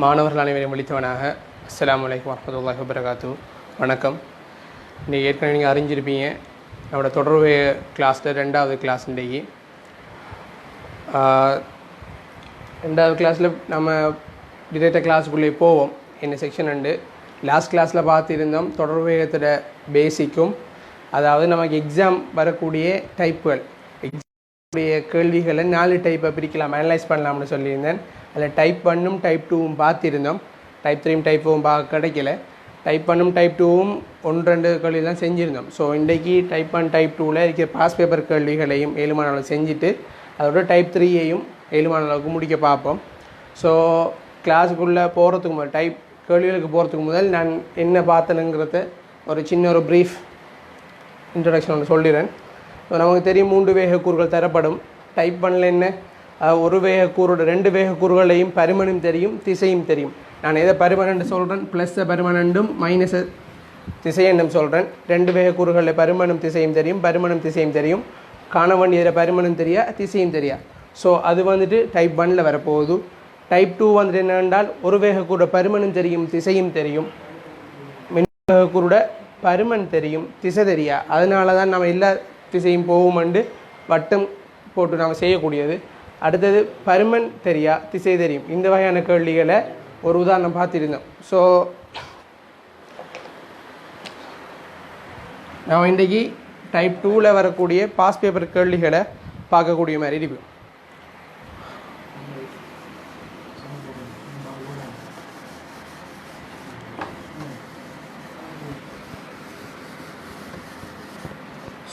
மாணவர்கள் அனைவரையும் விழித்தவனாக அஸ்ஸலாமு அலைக்கும் வரஹ்மத்துல்லாஹி வபரகாத்துஹு. வணக்கம். இன்றைக்கி ஏற்கனவே நீங்கள் அறிஞ்சிருப்பீங்க, நம்மளோட தொடர்பு கிளாஸில் 2வது கிளாஸ். இன்றைக்கி 2வது கிளாஸில் நம்ம டிரெக்டாக கிளாஸுக்குள்ளே போவோம். என்ன செக்ஷன் உண்டு. லாஸ்ட் கிளாஸில் பார்த்துருந்தோம் தொடர்புடைய பேசிக்கும், அதாவது நமக்கு எக்ஸாம் வரக்கூடிய டைப்புகள், எக்ஸாமுடைய கேள்விகளை 4 டைப்பை பிரிக்கலாம், அனலைஸ் பண்ணலாம்னு சொல்லியிருந்தேன். அதில் டைப் 1ம் டைப் 2வும் பார்த்துருந்தோம். டைப் 3ம் டைப் 4வும் பார்க்க கிடைக்கல. டைப் 1ம் டைப் 2வும் 1-2 கேள்வி தான் செஞ்சுருந்தோம். ஸோ இன்றைக்கி டைப் 1 டைப் 2வில் இருக்கிற பாஸ் பேப்பர் கேள்விகளையும் 7 அளவு செஞ்சுட்டு அதோட டைப் 3யையும் 7 அளவுக்கு முடிக்க பார்ப்போம். ஸோ கிளாஸுக்குள்ளே போகிறதுக்கு முதல், டைப் கேள்விகளுக்கு போகிறதுக்கு முதல் நான் என்ன பார்த்தனுங்கிறத ஒரு சின்ன ஒரு ப்ரீஃப் இன்ட்ரடக்ஷன் ஒன்று சொல்லிடுறேன். ஸோ நமக்கு தெரியும் 3 வேகக்கூறுகள் தரப்படும். டைப் 1ல் என்ன, ஒரு வேகக்கூறோட 2 வேகக்கூறுகளையும் பருமனும் தெரியும், திசையும் தெரியும். நான் எதை பருமனண்டு சொல்கிறேன், ப்ளஸ்ஸை பருமனண்டும் மைனஸை திசையண்டும் சொல்கிறேன். 2 வேகக்கூறுகளில் பருமனும் திசையும் தெரியும், பருமனும் திசையும் தெரியும். காண வேண்டியதில் பருமனும் தெரியா, திசையும் தெரியா. ஸோ அது வந்துட்டு டைப் 1ல் வரப்போகுது. டைப் 2 வந்துட்டு என்னென்றால் ஒரு வேகக்கூட பருமனும் தெரியும், திசையும் தெரியும். வேகக்கூட பருமன் தெரியும், திசை தெரியா. அதனால தான் நம்ம எல்லா திசையும் போகுமெண்டு வட்டம் போட்டு நாம் செய்யக்கூடியது. அடுத்தது பருமன் தெரியா, திசை தெரியும். இந்த வகையான கேள்விகளை ஒரு உதாரணம் பார்த்துருந்தோம். ஸோ நாம் இன்றைக்கி டைப் 2வில் வரக்கூடிய பாஸ் பேப்பர் கேள்விகளை பார்க்கக்கூடிய மாதிரி இருக்கு.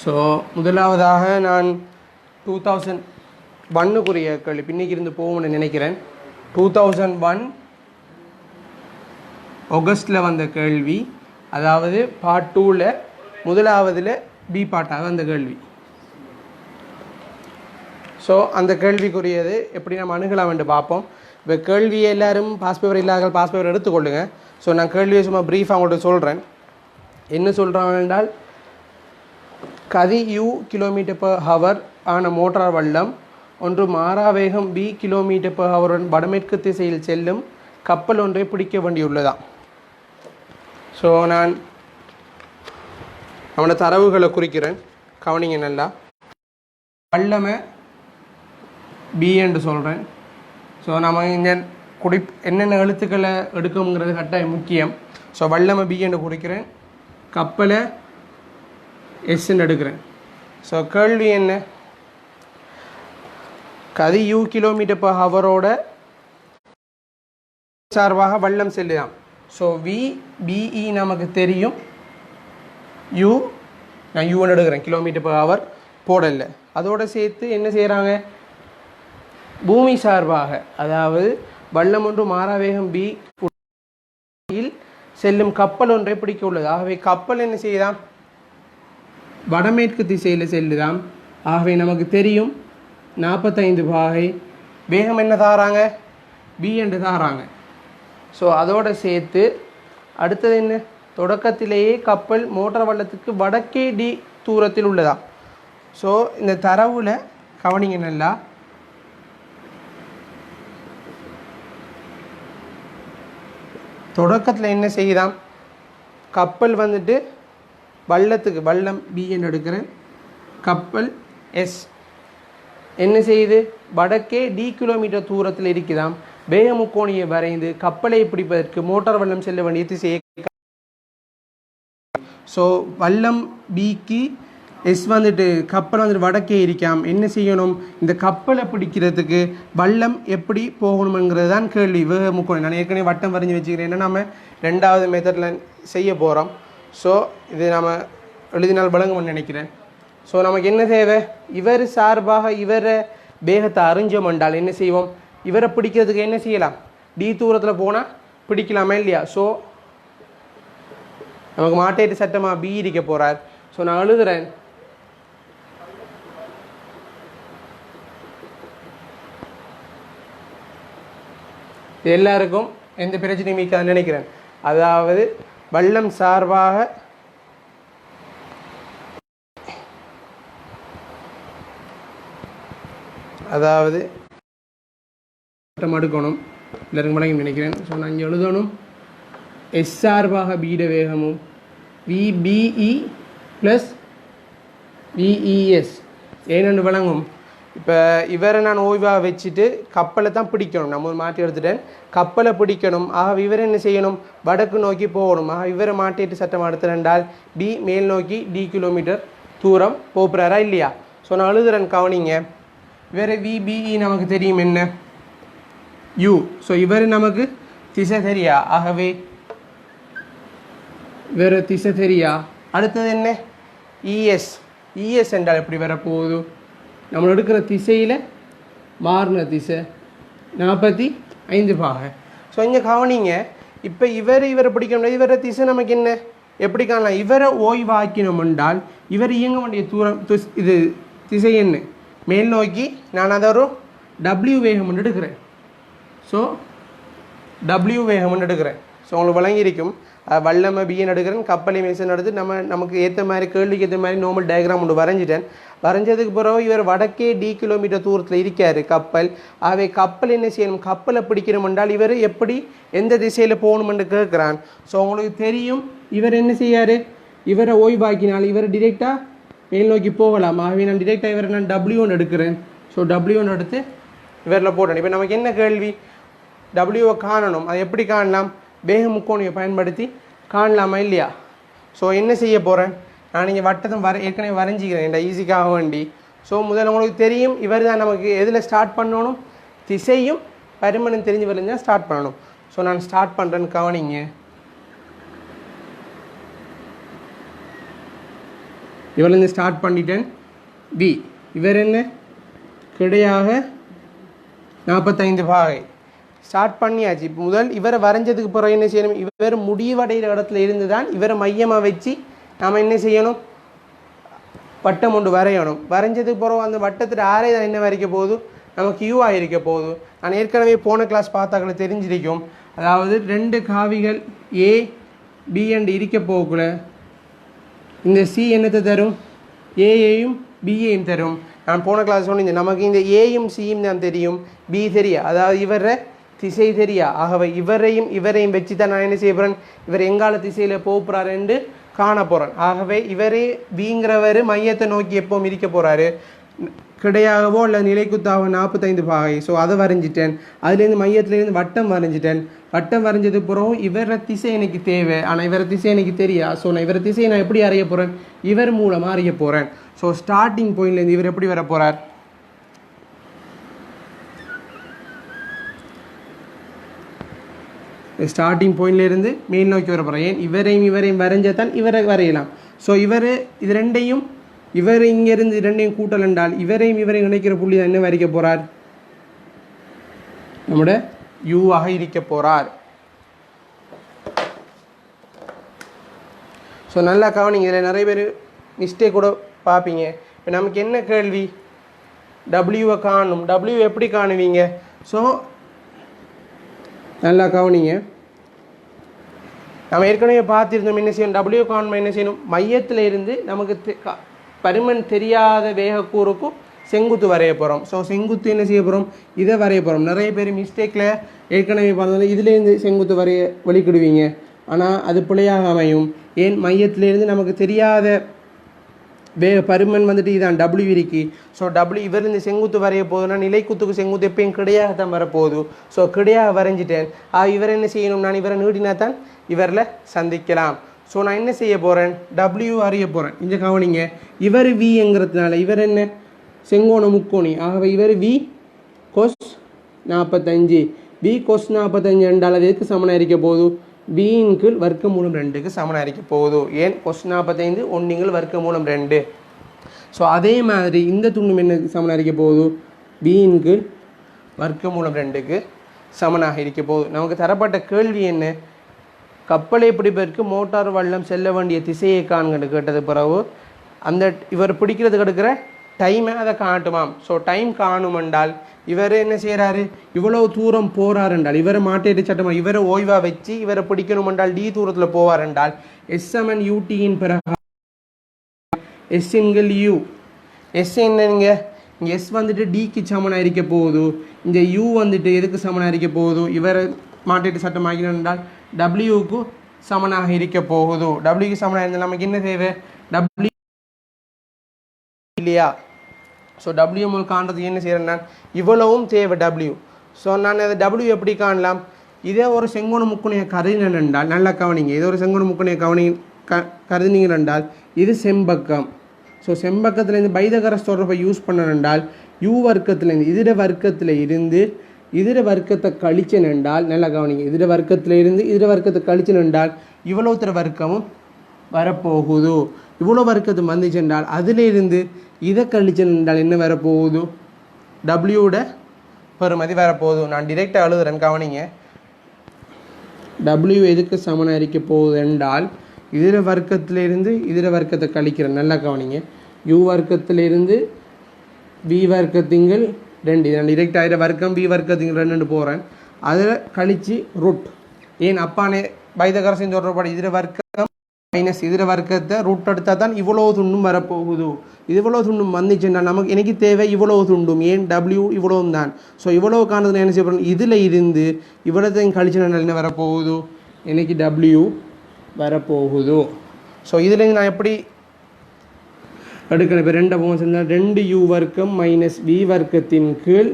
ஸோ முதலாவதாக நான் 2001 கேள்வி பின்னிக்கு இருந்து போகும்னு நினைக்கிறேன். 2001 ஆகஸ்டில் வந்த கேள்வி, அதாவது பார்ட் 2வில் முதலாவதில் பி பார்ட்டாக அந்த கேள்வி. ஸோ அந்த கேள்விக்குரியது எப்படி நம்ம அணுகலாம் என்று பார்ப்போம். இப்போ கேள்வியை எல்லோரும் பாஸ் பேப்பர் இல்லாத பாஸ் பேப்பர் எடுத்துக்கொள்ளுங்க. ஸோ நான் கேள்வியை சும்மா ப்ரீஃபாக அவங்கள்ட்ட சொல்கிறேன். என்ன சொல்கிறாங்க என்றால், கதி u km/h ஆன மோட்டார் வல்லம் ஒன்று மாறாவேகம் b km/h வடமேற்கு திசையில் செல்லும் கப்பல் ஒன்றை பிடிக்க வேண்டியுள்ளதாம். ஸோ நான் அவனோட தரவுகளை குறிக்கிறேன், கவனிங்க நல்லா. வல்லமை b என்று சொல்கிறேன். ஸோ நம்ம இந்த என்னென்ன எழுத்துக்களை எடுக்குங்கிறது கட்டாயம் முக்கியம். ஸோ வல்லமை b என்று குறிக்கிறேன், கப்பலை எஸ்ன்னு எடுக்கிறேன். ஸோ கேள்வி என்ன, கதி u km/h சார்பாக வல்லம் செல்லுதாம். ஸோ VBE நமக்கு தெரியும், u நான் u எடுக்கிறேன், km/h போடல. அதோடு சேர்த்து என்ன செய்கிறாங்க, பூமி சார்பாக, அதாவது வல்லம் ஒன்று மாறாவேகம் b செல்லும் கப்பல் ஒன்றை பிடிக்க உள்ளது. ஆகவே கப்பல் என்ன செய்யலாம், வடமேற்கு திசையில் செல்லுதாம். ஆகவே நமக்கு தெரியும் 45 பாகை. வேகம் என்ன தாராங்க, b என்று தாராங்க. ஸோ அதோடு சேர்த்து அடுத்தது என்ன, தொடக்கத்திலேயே கப்பல் மோட்டார் வல்லத்துக்கு வடக்கே d தூரத்தில் உள்ளதா. ஸோ இந்த தரவில் கவனிங்க நல்லா. தொடக்கத்தில் என்ன செய்யுதாம், கப்பல் வந்துட்டு வல்லத்துக்கு, வல்லம் b என்று எடுக்கிறேன், கப்பல் எஸ் என்ன செய்யுது, வடக்கே d கிலோமீட்டர் தூரத்தில் இருக்குதாம். வேக முக்கோணியை வரைந்து கப்பலை பிடிப்பதற்கு மோட்டார் வல்லம் செல்ல வேண்டிய திசையை. ஸோ வல்லம் பிக்கு எஸ் வந்துட்டு கப்பல் வந்துட்டு வடக்கே இருக்காம். என்ன செய்யணும், இந்த கப்பலை பிடிக்கிறதுக்கு வல்லம் எப்படி போகணுங்கிறது தான் கேள்வி. வேக முக்கோணி நான் ஏற்கனவே வட்டம் வரைஞ்சி வச்சுக்கிறேன், ஏன்னா நம்ம 2வது மெத்தடில் செய்ய போகிறோம். ஸோ இது நம்ம எழுதினால் வழங்கும்னு நினைக்கிறேன். ஸோ நமக்கு என்ன தேவை, இவர் சார்பாக இவரை வேகத்தை அறிஞ்சோம் என்றால் என்ன செய்வோம், இவரை பிடிக்கிறதுக்கு என்ன செய்யலாம், d தூரத்தில் போனால் பிடிக்கலாமா இல்லையா. ஸோ நமக்கு மாட்டேட்டு சட்டமாக b இருக்க போகிறார். ஸோ நான் எழுதுகிறேன், எல்லாருக்கும் எந்த பிரச்சனையும் இருக்காதுன்னு நினைக்கிறேன். அதாவது வல்லம் சார்பாக, அதாவது எடுக்கணும். எல்லாருக்கும் வழங்கி நினைக்கிறேன். ஸோ நான் இங்கே எழுதணும் எஸ் சார்பாக பீட வேகமும் விபிஇ ப்ளஸ் விஇஎஸ் ஏனென்று வழங்கும். இப்போ இவரை நான் ஓய்வாக வச்சுட்டு கப்பலை தான் பிடிக்கணும். நம்ம மாட்டி எடுத்துட்டேன், கப்பலை பிடிக்கணும். ஆக இவரை என்ன செய்யணும், வடக்கு நோக்கி போகணும். ஆக இவரை மாட்டிட்டு சட்டம் எடுத்துட்டால் டி மேல் நோக்கி டி கிலோமீட்டர் தூரம் போகிறாரா இல்லையா? ஸோ நான் எழுதுறேன் கவனிங்க. இவர் விபிஇ நமக்கு தெரியும் என்ன யூ. ஸோ இவர் நமக்கு திசை தெரியா, ஆகவே இவர் திசை தெரியா. அடுத்தது என்ன இஎஸ். இஎஸ் என்றால் எப்படி வரப்போகுது, நம்ம எடுக்கிற திசையில் மாறின திசை 45 பாக. ஸோ இங்கே கவனிங்க. இப்போ இவரை பிடிக்கணும், இவரை திசை நமக்கு என்ன எப்படி காணலாம், இவரை ஓய்வாக்கினோம் என்றால் இவர் இயங்க வேண்டிய தூரம் இது திசை என்ன மேல் நோக்கி. நான் அதை ஒரு டபிள்யூ வேகம் எடுக்கிறேன். ஸோ டபிள்யூ வேகம் எடுக்கிறேன். ஸோ உங்களுக்கு வழங்கியிருக்கும் வல்லமை பிஎன் எடுக்கிறேன், கப்பலை மேசன் எடுத்து நமக்கு ஏற்ற மாதிரி கேள்விக்கு ஏற்ற மாதிரி நார்மல் டயக்ராம் ஒன்று வரைஞ்சிட்டேன். வரைஞ்சதுக்கு பிறகு இவர் வடக்கே டி கிலோமீட்டர் தூரத்தில் இருக்கார் கப்பல். ஆகவே கப்பல் என்ன செய்யணும், கப்பலை பிடிக்கணும் என்றால் இவர் எப்படி எந்த திசையில் போகணுமென்று கேட்குறான். ஸோ உங்களுக்கு தெரியும் இவர் என்ன செய்யார், இவரை ஓய்வாக்கினால் இவர் டிரெக்டாக மேல் நோக்கி போகலாம். ஆகவே நான் டிரெக்டாக இவரை நான் டபிள்யூ1 எடுக்கிறேன். ஸோ டபிள்யூ1 எடுத்து இவரில் போட்டேன். இப்போ நமக்கு என்ன கேள்வி, டபிள்யூவை காணணும். அது எப்படி காணலாம், வேக முக்கோணியை பயன்படுத்தி காணலாமா இல்லையா? ஸோ என்ன செய்ய போகிறேன், நான் இங்கே வட்டத்தை ஏற்கனவே வரைஞ்சிக்கிறேன் இந்த ஈஸிக்காக வேண்டி. ஸோ முதல்ல உங்களுக்கு தெரியும் இவர் தான் நமக்கு எதில் ஸ்டார்ட் பண்ணணும், திசையும் பரிமாணம் தெரிஞ்சு வரைஞ்சால் ஸ்டார்ட் பண்ணணும். ஸோ நான் ஸ்டார்ட் பண்ணுறேன்னு கவனிங்க. இவர்லேருந்து ஸ்டார்ட் பண்ணிட்டேன். வி இவர் என்ன கிடையாக 45 பாகை ஸ்டார்ட் பண்ணியாச்சு. இப்போ முதல் இவரை வரைஞ்சதுக்கு பிறகு என்ன செய்யணும், இவர் முடிவடைகிற இடத்துல இருந்து தான் இவரை மையமாக வச்சு நாம் என்ன செய்யணும், வட்டம் ஒன்று வரையணும். வரைஞ்சதுக்கு பிறகு அந்த வட்டத்தில் ஆரே தான் என்ன வரைக்க போகுது, நமக்கு யூவாக இருக்க போகுது. நான் ஏற்கனவே போன கிளாஸ் பார்த்தாக்களை தெரிஞ்சிருக்கும். அதாவது 2 காவிகள் ஏ பி அண்ட் இருக்க போகக்குள்ள இந்த சி என்னத்தை தரும், ஏயையும் பிஏயும் தரும். நான் போன கிளாஸ் சொன்னேன் நமக்கு இந்த ஏயும் சியும் தான் தெரியும், பி தெரியா, அதாவது இவரை திசை தெரியா. ஆகவே இவரையும் வச்சு தான் நான் என்ன செய்ய போகிறேன், இவர் எங்கால திசையில் போகிறாரு என்று காண போகிறேன். ஆகவே இவரே பிங்கிறவர் மையத்தை நோக்கி எப்போவும் இருக்க போகிறாரு, கிடையாகவோ அல்லது நிலைக்குத்தாக 45 பாகை. ஸோ அதை வரைஞ்சிட்டேன். அதுலேருந்து மையத்துலேருந்து வட்டம் வரைஞ்சிட்டேன். வட்டம் வரைஞ்சது பிறகு இவர திசை எனக்கு தேவை, ஆனால் இவர திசை எனக்கு தெரியா. ஸோ நான் இவர திசையை நான் எப்படி அறிய போகிறேன், இவர் மூலமாக அறிய போகிறேன். ஸோ ஸ்டார்டிங் பாயிண்ட்லேருந்து இவர் எப்படி வர போகிறார், ஸ்டார்டிங் பாயிண்ட்லேருந்து மேல் நோக்கி வர போகிறேன். ஏன் இவரையும் வரைஞ்சால் இவரை வரையலாம். ஸோ இது ரெண்டையும் இவர் இங்கேருந்து ரெண்டையும் கூட்டல் என்றால் இவரையும் இணைக்கிற புள்ளி தான் என்ன வரைக்க போகிறார், நம்மட யூவாக இருக்க போகிறார். ஸோ நல்லா கவனிங்க, இதில் நிறைய பேர் மிஸ்டேக் கூட பார்ப்பீங்க. இப்போ நமக்கு என்ன கேள்வி, டபிள்யூவை காணும். டபிள்யூ எப்படி காணுவீங்க, ஸோ நல்லா கவனிங்க. நம்ம ஏற்கனவே பார்த்துருந்தோம் என்ன செய்யணும், டபிள்யூ காணும் என்ன செய்யணும், மையத்தில் இருந்து நமக்கு பருமன் தெரியாத வேகக்கூறுக்கும் செங்குத்து வரைய போகிறோம். ஸோ செங்குத்து என்ன செய்ய போகிறோம், இதை வரைய போகிறோம். நிறைய பேர் மிஸ்டேக்கில் ஏற்கனவே பார்த்தோம் இதுலேருந்து செங்குத்து வரைய வழிக்கிடுவீங்க, ஆனால் அது பிழையாக அமையும். ஏன், மையத்திலேருந்து நமக்கு தெரியாத பருமன் வந்துட்டு இதான் டபிள்யூ இருக்கு. ஸோ டபிள்யூ இவருந்து செங்குத்து வரைய போகுதுன்னா நிலைக்குத்துக்கு செங்குத்து எப்பயும் கிடையாக தான் வரப்போகுது. ஸோ கிடையாக வரைஞ்சிட்டேன். இவர் என்ன செய்யணும், நான் இவரை நீடினா தான் இவரில் சந்திக்கலாம். ஸோ நான் என்ன செய்ய போகிறேன், டபிள்யூ அறிய போகிறேன். இந்த கவனிங்க, இவர் விங்கிறதுனால இவர் என்ன செங்கோண முக்கோணி. ஆகவே இவர் வி கொஸ் 45, வி கொஸ் 45 என்றால் அது எதுக்கு சமனாக இருக்க போகுது, பியின் கீழ் வர்க்கமூலம் 2க்கு சமனாக இருக்க போகுது. ஏன், கொஸ் 45 1 வர்க்கமூலம் 2. ஸோ அதே மாதிரி இந்த துண்டும் என்ன சமனாக இருக்க போகுது, பியின் கீழ் வர்க்கமூலம் 2க்கு சமனாக இருக்க போகுது. நமக்கு தரப்பட்ட கேள்வி என்ன, கப்பலை பிடிப்பதற்கு மோட்டார் வள்ளம் செல்ல வேண்டிய திசையை காண்கன்னு கேட்டது பிறகு அந்த இவர் பிடிக்கிறதுக்கு எடுக்கிற டைமை அதை காட்டுமாம். ஸோ டைம் காணும் என்றால் இவர் என்ன செய்கிறாரு, இவ்வளவு தூரம் போகிறார் என்றால் இவரை மாட்டேட்டு சட்டமாக இவரை ஓய்வாக வச்சு இவரை பிடிக்கணும் என்றால் டி தூரத்தில் போவார் என்றால் எஸ்எம்என் யூடியின் பிறகு எஸ்என்கள் யூ. எஸ் என்னங்க, இங்கே எஸ் வந்துட்டு டிக்கு சமனாக இருக்க போகுது, இந்த யூ வந்துட்டு எதுக்கு சமனாக இருக்க போகுது, இவரை மாற்றிட்டு சட்டம் ஆகினோம் என்றால் டபிள்யூக்கு சமனாக இருக்க போகுது. டபிள்யூக்கு சமனாக இருந்தால் நமக்கு என்ன தேவை, டபிள்யூ இல்லையா? ஸோ டபிள்யூ மூலம் காண்றதுக்கு என்ன செய்கிறேன், இவ்வளவும் தேவை டபிள்யூ. ஸோ நான் அதை டபிள்யூ எப்படி காணலாம், இதே ஒரு செங்கோண முக்கோணையை கருதினேன் என்றால், நல்லா கவனிங்க, இதே ஒரு செங்கோண முக்கோணையை கருதினீங்க என்றால் இது செம்பக்கம். ஸோ செம்பக்கத்துலேருந்து பைதகரஸ் தொடர்பை யூஸ் பண்ணால் யூ வர்க்கத்துலேருந்து இதர வர்க்கத்தில் இருந்து இதர வர்க்கத்தை கழிச்சன் என்றால், நல்லா கவனிங்க, இதர வர்க்கத்தில் இருந்து இதர வர்க்கத்தை கழிச்சன் என்றால் இவ்வளோ தர வர்க்கமும் வரப்போகுது. இவ்வளோ வர்க்கத்து வந்துச்சு என்றால் அதிலிருந்து இதை கழிச்சன் என்றால் என்ன வரப்போகுது, டபிள்யூட பெறுமதி வரப்போகுது. நான் டிரெக்டாக எழுதுறேன், கவனிங்க. டபிள்யூ எதுக்கு சமனாக இருக்க போகுது என்றால் இதர வர்க்கத்திலிருந்து இதர வர்க்கத்தை கழிக்கிறேன், நல்லா கவனிங்க. யூ வர்க்கத்திலிருந்து பி வர்க்கத்திங்கள் 2, நான் டிரெக்ட் ஆகிற வர்க்கம் பி வர்க்கத்திங்கள் 2 போகிறேன், அதில் கழித்து ரூட். ஏன் அப்பானே பைதகரசின் தொடர்பாடு இதர வர்க்கம் மைனஸ் இதர வர்க்கத்தை ரூட் எடுத்தால் தான் இவ்வளோ துண்டும் வரப்போகுது. இவ்வளோ துண்டும் வந்துச்சுன்னா நமக்கு எனக்கு தேவை இவ்வளோ துண்டும், ஏன் டபிள்யூ இவ்வளவும் தான். ஸோ இவ்வளோ காணது என்ன செய்யப்படும், இதில் இருந்து இவ்வளோத்தையும் கழிச்சுனா என்ன வரப்போகுது, எனக்கு டபிள்யூ வரப்போகுது. ஸோ இதுலேருந்து நான் எப்படி எடுக்கணும், இப்போ 2 போகும் செஞ்சால் 2u வர்க்கம் மைனஸ் v வர்க்கத்தின் கீழ்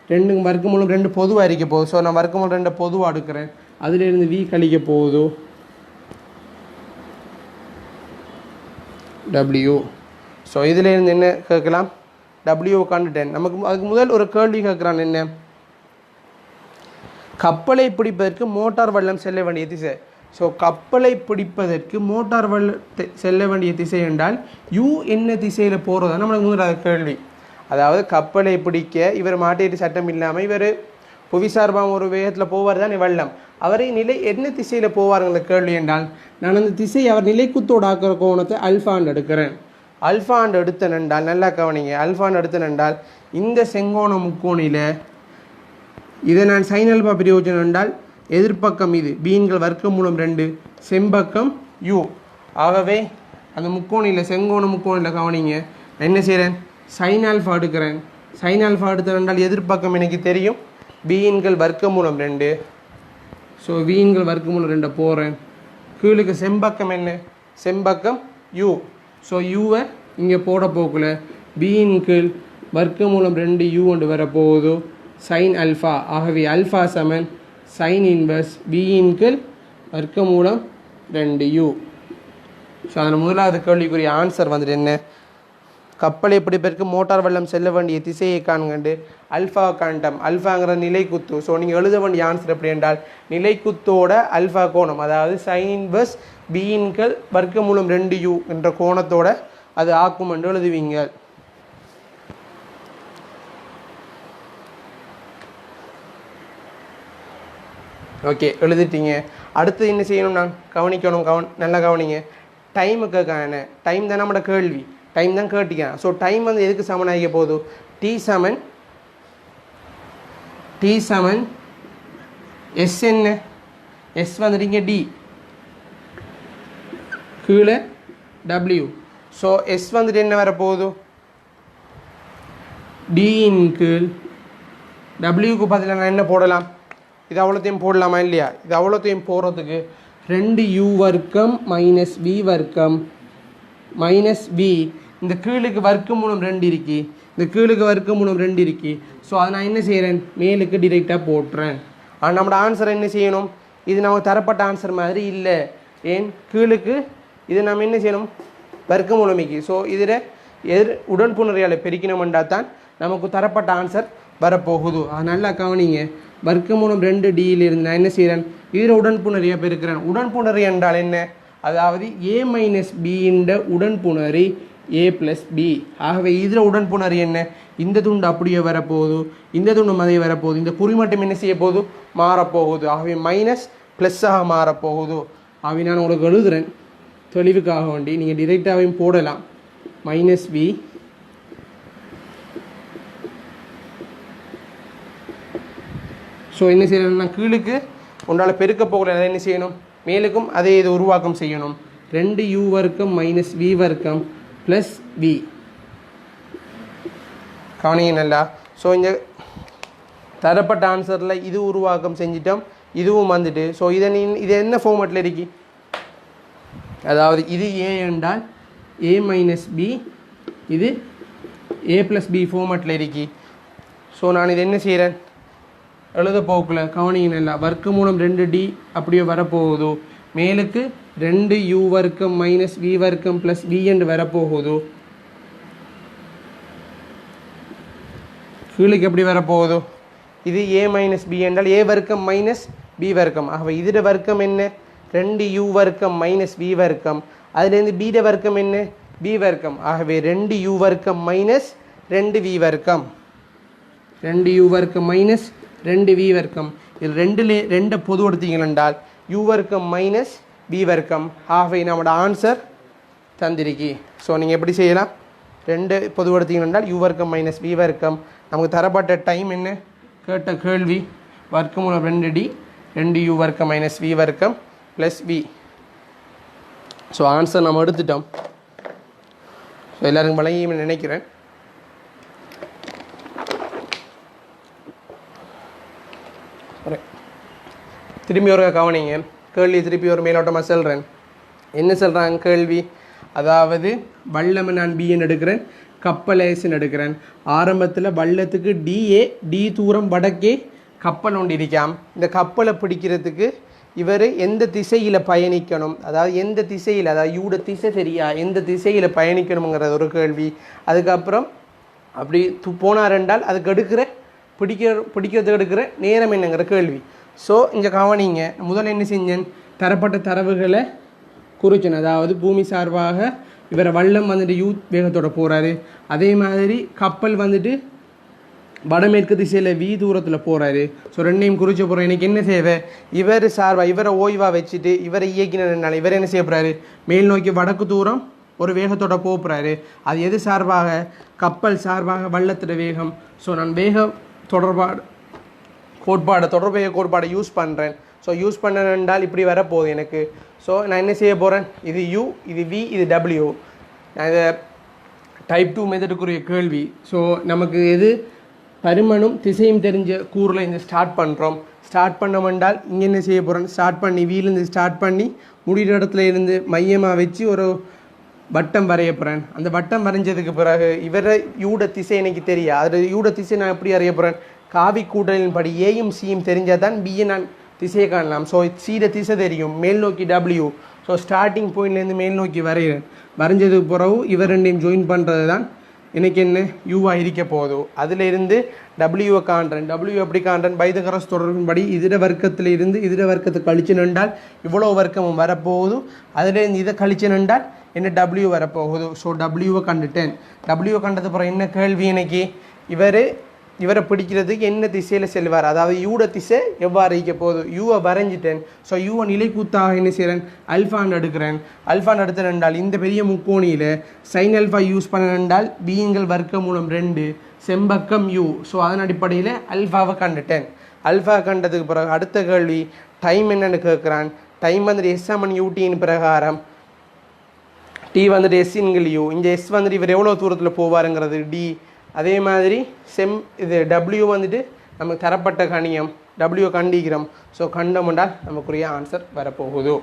2 வர்க்கமூலம் 2 பொதுவாக இருக்க போகுது. ஸோ நான் வர்க்கமூலம் 2 பொதுவாக எடுக்கிறேன், அதிலிருந்து v கழிக்க போகுது w. ஸோ இதிலேருந்து என்ன கேட்கலாம், w கண்டுட்டேன். நமக்கு அதுக்கு முதல் ஒரு கேள்வி கேட்குறான், என்ன, கப்பலை பிடிப்பதற்கு மோட்டார் வல்லம் செல்ல வேண்டிய திசை. ஸோ கப்பலை பிடிப்பதற்கு மோட்டார் வல்லம் செல்ல வேண்டிய திசை என்றால் யூ என்ன திசையில் போகிறதா நம்மளுக்கு முதல் கேள்வி. அதாவது கப்பலை பிடிக்க இவர் மாட்டிட்டு சட்டம் இல்லாமல் இவர் புவிசார்பாக ஒரு வேகத்தில் போவார் தான் வல்லம், அவரை நிலை என்ன திசையில் போவாருங்கிற கேள்வி என்றால் நான் அந்த திசை அவர் நிலைக்குத்தோடு ஆக்கிற கோணத்தை அல்ஃபாண்டு எடுக்கிறேன். அல்ஃபாண்டு எடுத்தன் என்றால், நல்லா கவனிங்க, அல்ஃபாண்டு எடுத்தன் என்றால் இந்த செங்கோண முக்கோணியில் இதை நான் சைன் அல்பா பிரயோஜனம் என்றால் எதிர்ப்பக்கம் இது பீன்கள் வர்க்கம் மூலம் 2 செம்பக்கம் யூ. ஆகவே அந்த முக்கோணியில் செங்கோண முக்கோணியில் கவனிங்க, நான் என்ன செய்கிறேன், சைன் ஆல்ஃபா எடுக்கிறேன். சைன் ஆல்ஃபா எடுத்தேன் என்றால் எதிர்ப்பக்கம் எனக்கு தெரியும் பீன்கள் வர்க்கம் மூலம் 2. ஸோ வீன்கள் வர்க்கம் மூலம் 2 போகிறேன், கீழுக்கு செம்பக்கம் என்ன, செம்பக்கம் யூ. ஸோ யூவை இங்கே போட போகல, பீன் கீழ் வர்க்கம் மூலம் 2 யூ கொண்டு வரப்போகுது சைன் அல்ஃபா. ஆகவே அல்ஃபா சமன் சைன் இன்வர்ஸ் பியின் கீழ் வர்க்கமூலம் 2u. ஸோ அதில் முதலாவது கேள்விக்குரிய ஆன்சர் வந்துட்டு என்ன, கப்பலை பிடிப்பதற்கு மோட்டார் வல்லம் செல்ல வேண்டிய திசையை காண்கண்டு அல்ஃபா காண்டம். அல்ஃபாங்கிற நிலைக்குத்து. ஸோ நீங்கள் எழுத வேண்டிய ஆன்சர் எப்படி என்றால் நிலைக்குத்தோட அல்ஃபா கோணம், அதாவது சைன் இன்வர்ஸ் பியின் கீழ் வர்க்கமூலம் 2u என்ற கோணத்தோட அது ஆக்கும் என்று எழுதுவீங்க. ஓகே, எழுதிட்டீங்க. அடுத்து என்ன செய்யணும், நான் கவனிக்கணும், நல்லா கவனிங்க. டைமுக்கான டைம் தான் நம்மளோட கேள்வி, டைம் தான் கேட்டிக்கேன். ஸோ டைம் வந்து எதுக்கு சமனாகிக்க போகுது, டி சமன் எஸ் என்ன, எஸ் வந்துட்டீங்க டி கீழே டபிள்யூ. ஸோ எஸ் வந்துட்டு என்ன வரப்போகுது, டியின் கீழ் டபிள்யூக்கு பதிலாக நான் என்ன போடலாம், இது அவ்வளோத்தையும் போடலாமா இல்லையா? இது அவ்வளோத்தையும் போடுறதுக்கு 2u வர்க்கம் மைனஸ் v வர்க்கம் மைனஸ் v, இந்த கீழுக்கு வர்க்கம் மூலம் 2 இருக்கு, இந்த கீழுக்கு வர்க்கம் மூலம் 2 இருக்கு. ஸோ அதை நான் என்ன செய்கிறேன், மேலுக்கு டிரெக்டாக போட்டுறேன். ஆனால் நம்மளோட ஆன்சர் என்ன செய்யணும், இது நமக்கு தரப்பட்ட ஆன்சர் மாதிரி இல்லை. ஏன் கீழுக்கு இது நம்ம என்ன செய்யணும், வர்க்க மூலமிக்கு. ஸோ இதில் உடன்புணர்ச்சியால் பெருக்கினோம்ன்றா தான் நமக்கு தரப்பட்ட ஆன்சர் வரப்போகுது. அது நல்லா கவனிங்க. வர்க்க மூலம் 2d இருந்து நான் என்ன செய்கிறேன், இதில் உடன்புணரியாக பெருக்கிறேன். உடன்புணரி என்றால் என்ன, அதாவது a மைனஸ் b என்ற உடன்புணரி a ப்ளஸ் b. ஆகவே இதில் உடன்புணரி என்ன, இந்த துண்டு அப்படியே வரப்போகுது, இந்த துண்டு மதிய வரப்போகுது, இந்த குறி மட்டும் என்ன செய்ய போகுது, மாறப்போகுது. ஆகவே மைனஸ் ப்ளஸ்ஸாக மாறப்போகுது. ஆகவே நான் உங்களுக்கு எழுதுகிறேன் தெளிவுக்காக வேண்டி, நீங்கள் டிரெக்டாகவும் போடலாம். மைனஸ் v ஸோ என்ன செய்யணும்னா கீழுக்கு ஒன்றால் பெருக்க போகல, என்ன செய்யணும், மேலுக்கும் அதே இது உருவாக்கம் செய்யணும். 2u வர்க்கம் மைனஸ் v வர்க்கம் ப்ளஸ் v. கவனிங்க நல்லா. ஸோ இங்கே தரப்பட்ட ஆன்சரில் இது உருவாக்கம் செஞ்சிட்டோம், இதுவும் வந்துட்டு. ஸோ இது என்ன ஃபார்மேட்டில் இருக்கு, அதாவது இது ஏ என்றால் ஏ மைனஸ் பி, இது ஏ ப்ளஸ் பி ஃபார்மேட்டில் இருக்கு. ஸோ நான் இது என்ன செய்கிறேன், எழுத போக்கில் கவனிங்க நல்லா. வர்க்க மூலம் 2D அப்படியே வரப்போகுது, மேலுக்கு 2u வர்க்கம் மைனஸ் v வர்க்கம் ப்ளஸ் v என்று வரப்போகுது, கீழுக்கு எப்படி வரப்போகுது, இது a மைனஸ் b என்றால் a வர்க்கம் மைனஸ் b வர்க்கம். ஆகவே இதோட வர்க்கம் என்ன, 2u வர்க்கம் மைனஸ் v வர்க்கம், அதுலேருந்து b வர்க்கம் என்ன, b வர்க்கம். ஆகவே 2u வர்க்கம் மைனஸ் 2v வர்க்கம், 2u வர்க்கம் மைனஸ் 2v வர்க்கம். இதில் ரெண்டு பொது எடுத்தீங்கள் என்றால் u வர்க்கம் மைனஸ் b வர்க்கம். ஆகவே நம்மளோட ஆன்சர் தந்திருக்கி. ஸோ நீங்கள் எப்படி செய்யலாம், 2 பொது எடுத்தீங்கள் என்றால் u வர்க்கம் மைனஸ் b வர்க்கம். நமக்கு தரப்பட்ட டைம் என்ன, கேட்ட கேள்வி வர்க்கமூலம் 2D 2u வர்க்கம் மைனஸ் v வர்க்கம் ப்ளஸ் v. ஸோ ஆன்சர் நம்ம எடுத்துட்டோம். ஸோ எல்லாருக்கும் வழங்கி நினைக்கிறேன். திரும்பி ஒரு கவனிங்க, கேள்வி திருப்பி ஒரு மேலோட்டமாக சொல்கிறேன். என்ன சொல்கிறாங்க கேள்வி, அதாவது வல்லம் நான் பிஎன் எடுக்கிறேன், கப்பல் ஏசுன்னு எடுக்கிறேன். ஆரம்பத்தில் வள்ளத்துக்கு டி தூரம் வடக்கே கப்பல் ஒன்று இருக்காம். இந்த கப்பலை பிடிக்கிறதுக்கு இவர் எந்த திசையில் பயணிக்கணும், அதாவது எந்த திசையில், அதாவது யூட திசை தெரியா, எந்த திசையில் பயணிக்கணுங்கிறது ஒரு கேள்வி. அதுக்கப்புறம் அப்படி போனார் என்றால் அதுக்கு பிடிக்கிறதுக்கு எடுக்கிற நேரம் என்னங்கிற கேள்வி. ஸோ இங்கே கவனிங்க, முதல்ல என்ன செஞ்சேன், தரப்பட்ட தரவுகளை குறிச்சேன். அதாவது பூமி சார்பாக இவரை வல்லம் வந்துட்டு வேகத்தோட போகிறாரு, அதே மாதிரி கப்பல் வந்துட்டு வடமேற்கு திசையில் v தூரத்தில் போகிறாரு. ஸோ ரெண்டையும் குறிச்ச போகிறோம். எனக்கு என்ன செய்வே, இவர் சார்பாக இவரை ஓய்வாக வச்சுட்டு இவரை இயக்கினால இவர் என்ன செய்ய போகிறாரு, மேல் நோக்கி வடக்கு தூரம் ஒரு வேகத்தோட போகிறாரு. அது எது சார்பாக, கப்பல் சார்பாக வள்ளத்தோட வேகம். ஸோ நான் வேக தொடர்பு கோட்பாடை யூஸ் பண்ணுறேன். ஸோ யூஸ் பண்ணால் இப்படி வரப்போகுது எனக்கு. ஸோ நான் என்ன செய்ய போகிறேன், இது u, இது v, இது w. நான் இதை டைப் 2 மெத்தடுக்குரிய கேள்வி. ஸோ நமக்கு எது பருமனும் திசையும் தெரிஞ்ச கூறில் இந்த ஸ்டார்ட் பண்ணுறோம். ஸ்டார்ட் பண்ணமென்றால் இங்கே என்ன செய்ய போகிறேன், ஸ்டார்ட் பண்ணி வீலேருந்து ஸ்டார்ட் பண்ணி முடிகிற இடத்துல இருந்து மையமாக வச்சு ஒரு வட்டம் வரைய போகிறேன். அந்த வட்டம் வரைஞ்சதுக்கு பிறகு இவரை யூட திசை எனக்கு தெரியா, அதில் யூட திசை நான் எப்படி அறிய போகிறேன், காவி கூட்டலின் படி ஏயும் சியும் தெரிஞ்சால் தான் பியை நான் திசையை காணலாம். ஸோ சீட திசை தெரியும், மேல் நோக்கி w. ஸோ ஸ்டார்டிங் பாயிண்ட்லேருந்து மேல் நோக்கி வரைகிறேன். வரைஞ்சதுக்கு பிறகு இவர் ரெண்டையும் ஜாயின் பண்ணுறது தான் எனக்கு என்ன யூவாக இருக்க போதும். அதில் இருந்து டபிள்யூவை காண்றேன். டபிள்யூ எப்படி காண்றேன், பைதகரஸ் தொடர்பின்படி இதர வர்க்கத்தில் இருந்து இதர வர்க்கத்தை கழிச்சு நின்றால் இவ்வளோ வர்க்கமும் வரப்போகுது. அதில் இதை கழிச்சு நின்றால் என்ன டபிள்யூ வரப்போகுது. ஸோ டபிள்யூவை கண்டுட்டேன். டபிள்யூவை கண்டது அப்புறம் என்ன கேள்வி எனக்கு, இவரை பிடிக்கிறதுக்கு என்ன திசையில் செல்வார், அதாவது யூட திசை எவ்வாறு இருக்க போகுது. யூவை வரைஞ்சிட்டேன். ஸோ யூவை நிலைக்கூத்தாக என்ன செய்கிறேன், அல்ஃபான் எடுக்கிறேன். அல்ஃபான் எடுத்துனால் இந்த பெரிய முக்கோணியில் சைன் அல்ஃபா யூஸ் பண்ணால் பிஎங்கள் வர்க்க மூலம் 2 செம்பக்கம் யூ. ஸோ அதன் அடிப்படையில் அல்ஃபாவை கண்டுட்டேன். அல்ஃபா கண்டதுக்கு பிறகு அடுத்த கேள்வி டைம் என்னென்னு கேட்குறான். டைம் வந்துட்டு எஸ் சமன் யூடியின் பிரகாரம் டி வந்துட்டு எஸ்இன்கள் யூ. இந்த எஸ் வந்துட்டு இவர் எவ்வளோ தூரத்தில் போவாருங்கிறது டி. அதே மாதிரி இது டபிள்யூ வந்துட்டு நமக்கு தரப்பட்ட கணியம் டபிள்யூ கண்டிக்கிறோம். ஸோ கண்டோம்னால் நமக்குரிய ஆன்சர் வரப்போகுது.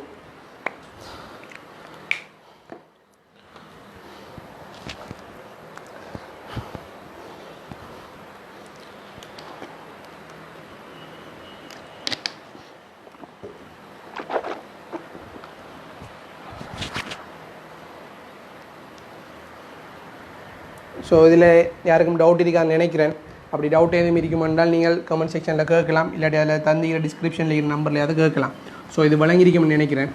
ஸோ இதில் யாருக்கும் டவுட் இருக்கான்னு நினைக்கிறேன். அப்படி டவுட் எதுவும் இருக்குமென்றால் நீங்கள் கமெண்ட் செக்ஷனில் கேட்கலாம், இல்லாட்டி அதில் தந்திக்கிற டிஸ்கிரிப்ஷனில் இருக்கிற நம்பரில் அதை கேட்கலாம். ஸோ இது வழங்கியிருக்கும்னு நினைக்கிறேன்.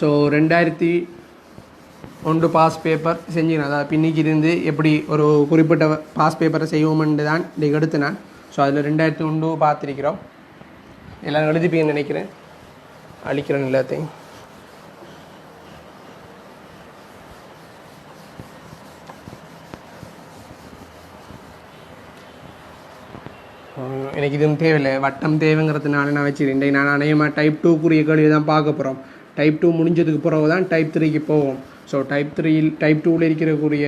ஸோ 2001 பாஸ் பேப்பர் செஞ்சுக்கிறேன். அதாவது பின்னிக்கு இருந்து எப்படி ஒரு குறிப்பிட்ட பாஸ் பேப்பரை செய்வோம்னு தான் இன்றைக்கு எடுத்து நான். ஸோ அதில் 2001 பார்த்துருக்கிறோம். எல்லோரும் எழுதிப்பீங்கன்னு நினைக்கிறேன். அழிக்கிறேன் எல்லாத்தையும். எனக்கு இதுவும் தேவையில்லை, வட்டம் தேவைங்கிறதுனால நான் வச்சுருந்தேன். நான் அநேகமாக டைப் 2க்குரிய கேள்வி தான் பார்க்க போகிறோம். டைப் 2 முடிஞ்சதுக்கு பிறகு தான் டைப் 3க்கு போவோம். ஸோ டைப் 2ல் இருக்கிறக்கூடிய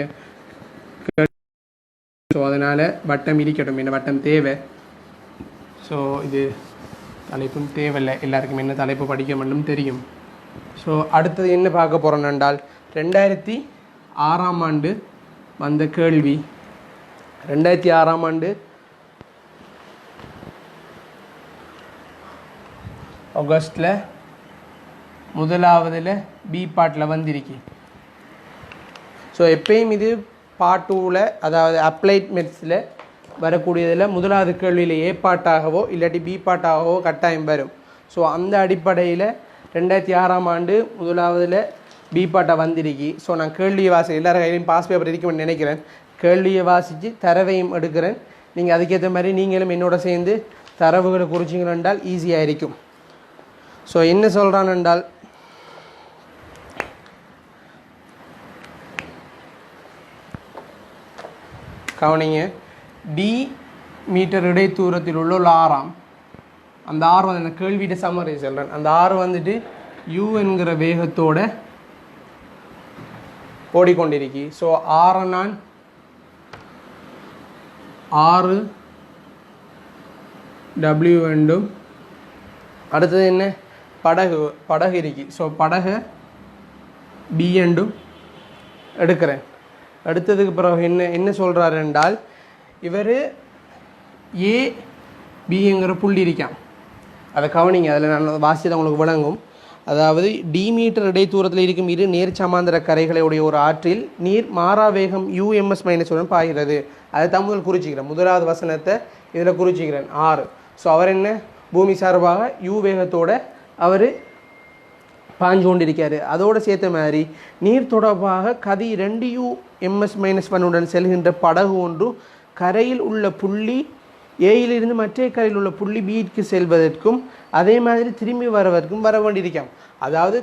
அதனால் வட்டம் இருக்கட்டும், என்ன வட்டம் தேவை. ஸோ இது தலைப்பும் தேவையில்லை, எல்லாருக்கும் என்ன தலைப்பு படிக்க வேண்டும் தெரியும். ஸோ அடுத்தது என்ன பார்க்க போகிறோம் என்றால் 2006ஆம் ஆண்டு வந்த கேள்வி. 2006ஆம் ஆண்டு ஆகஸ்டில் முதலாவதில் பி பார்ட்டில் வந்திருக்கு. ஸோ எப்பயும் இது பார்ட் 2ல், அதாவது அப்ளைட் மெத்ஸில் வரக்கூடியதில் முதலாவது கேள்வியில் ஏ பாட்டாகவோ இல்லாட்டி பி பாட்டாகவோ கட்டாயம் வரும். ஸோ அந்த அடிப்படையில் 2006ஆம் ஆண்டு முதலாவதில் பி பாட்டை வந்திருக்கு. ஸோ நான் கேள்வியை வாசி, எல்லாரும் கையிலையும் பாஸ் பேப்பர் இருக்கும்னு நினைக்கிறேன். கேள்வியை வாசித்து தரவையும் எடுக்கிறேன். நீங்கள் அதுக்கேற்ற மாதிரி நீங்களும் என்னோட சேர்ந்து தரவுகளை குறிச்சிங்க என்றால் ஈஸியாக இருக்கும். ஸோ என்ன சொல்கிறான் என்றால், கவனிங்க, டி மீட்டர் இடைத்தூரத்தில் உள்ள ஒரு ஆறாம், அந்த ஆறு வந்து நான் கேள்வியிட்ட சம்மரி சொல்கிறேன். அந்த ஆறு வந்துட்டு யூ என்கிற வேகத்தோடு ஓடிக்கொண்டிருக்கி. ஸோ ஆறை நான் 6 W வேண்டும். அடுத்தது என்ன, படகு இருக்கு. ஸோ படகு பி என்றும் எடுக்கிறேன். எடுத்ததுக்கு பிறகு என்ன சொல்கிறாரு என்றால், இவர் ஏ பிங்கிற புள்ளி இருக்கான். அதை கவனிங்க, அதில் நான் வாசியதை உங்களுக்கு விளங்கும். அதாவது டி மீட்டர் இடைத்தூரத்தில் இருக்கும் இரு நேர் சமாந்தர கரைகளுடைய ஒரு ஆற்றில் நீர் மாறா வேகம் UMS-1 பாய்கிறது. அதை தான் முதல் குறிச்சிக்கிறேன். முதலாவது வசனத்தை இதில் குறிச்சிக்கிறேன் 6. ஸோ அவர் என்ன, பூமி சார்பாக யூ வேகத்தோடு அவர் பாஞ்சு கொண்டிருக்காரு. அதோடு சேர்த்த மாதிரி நீர் தொடர்பாக கதி 2UMS-1 செல்கின்ற படகு ஒன்று கரையில் உள்ள புள்ளி ஏயிலிருந்து மற்ற கரையில் உள்ள புள்ளி பிக்கு செல்வதற்கும் அதே மாதிரி திரும்பி வருவதற்கும் வர வேண்டியிருக்கான். அதாவது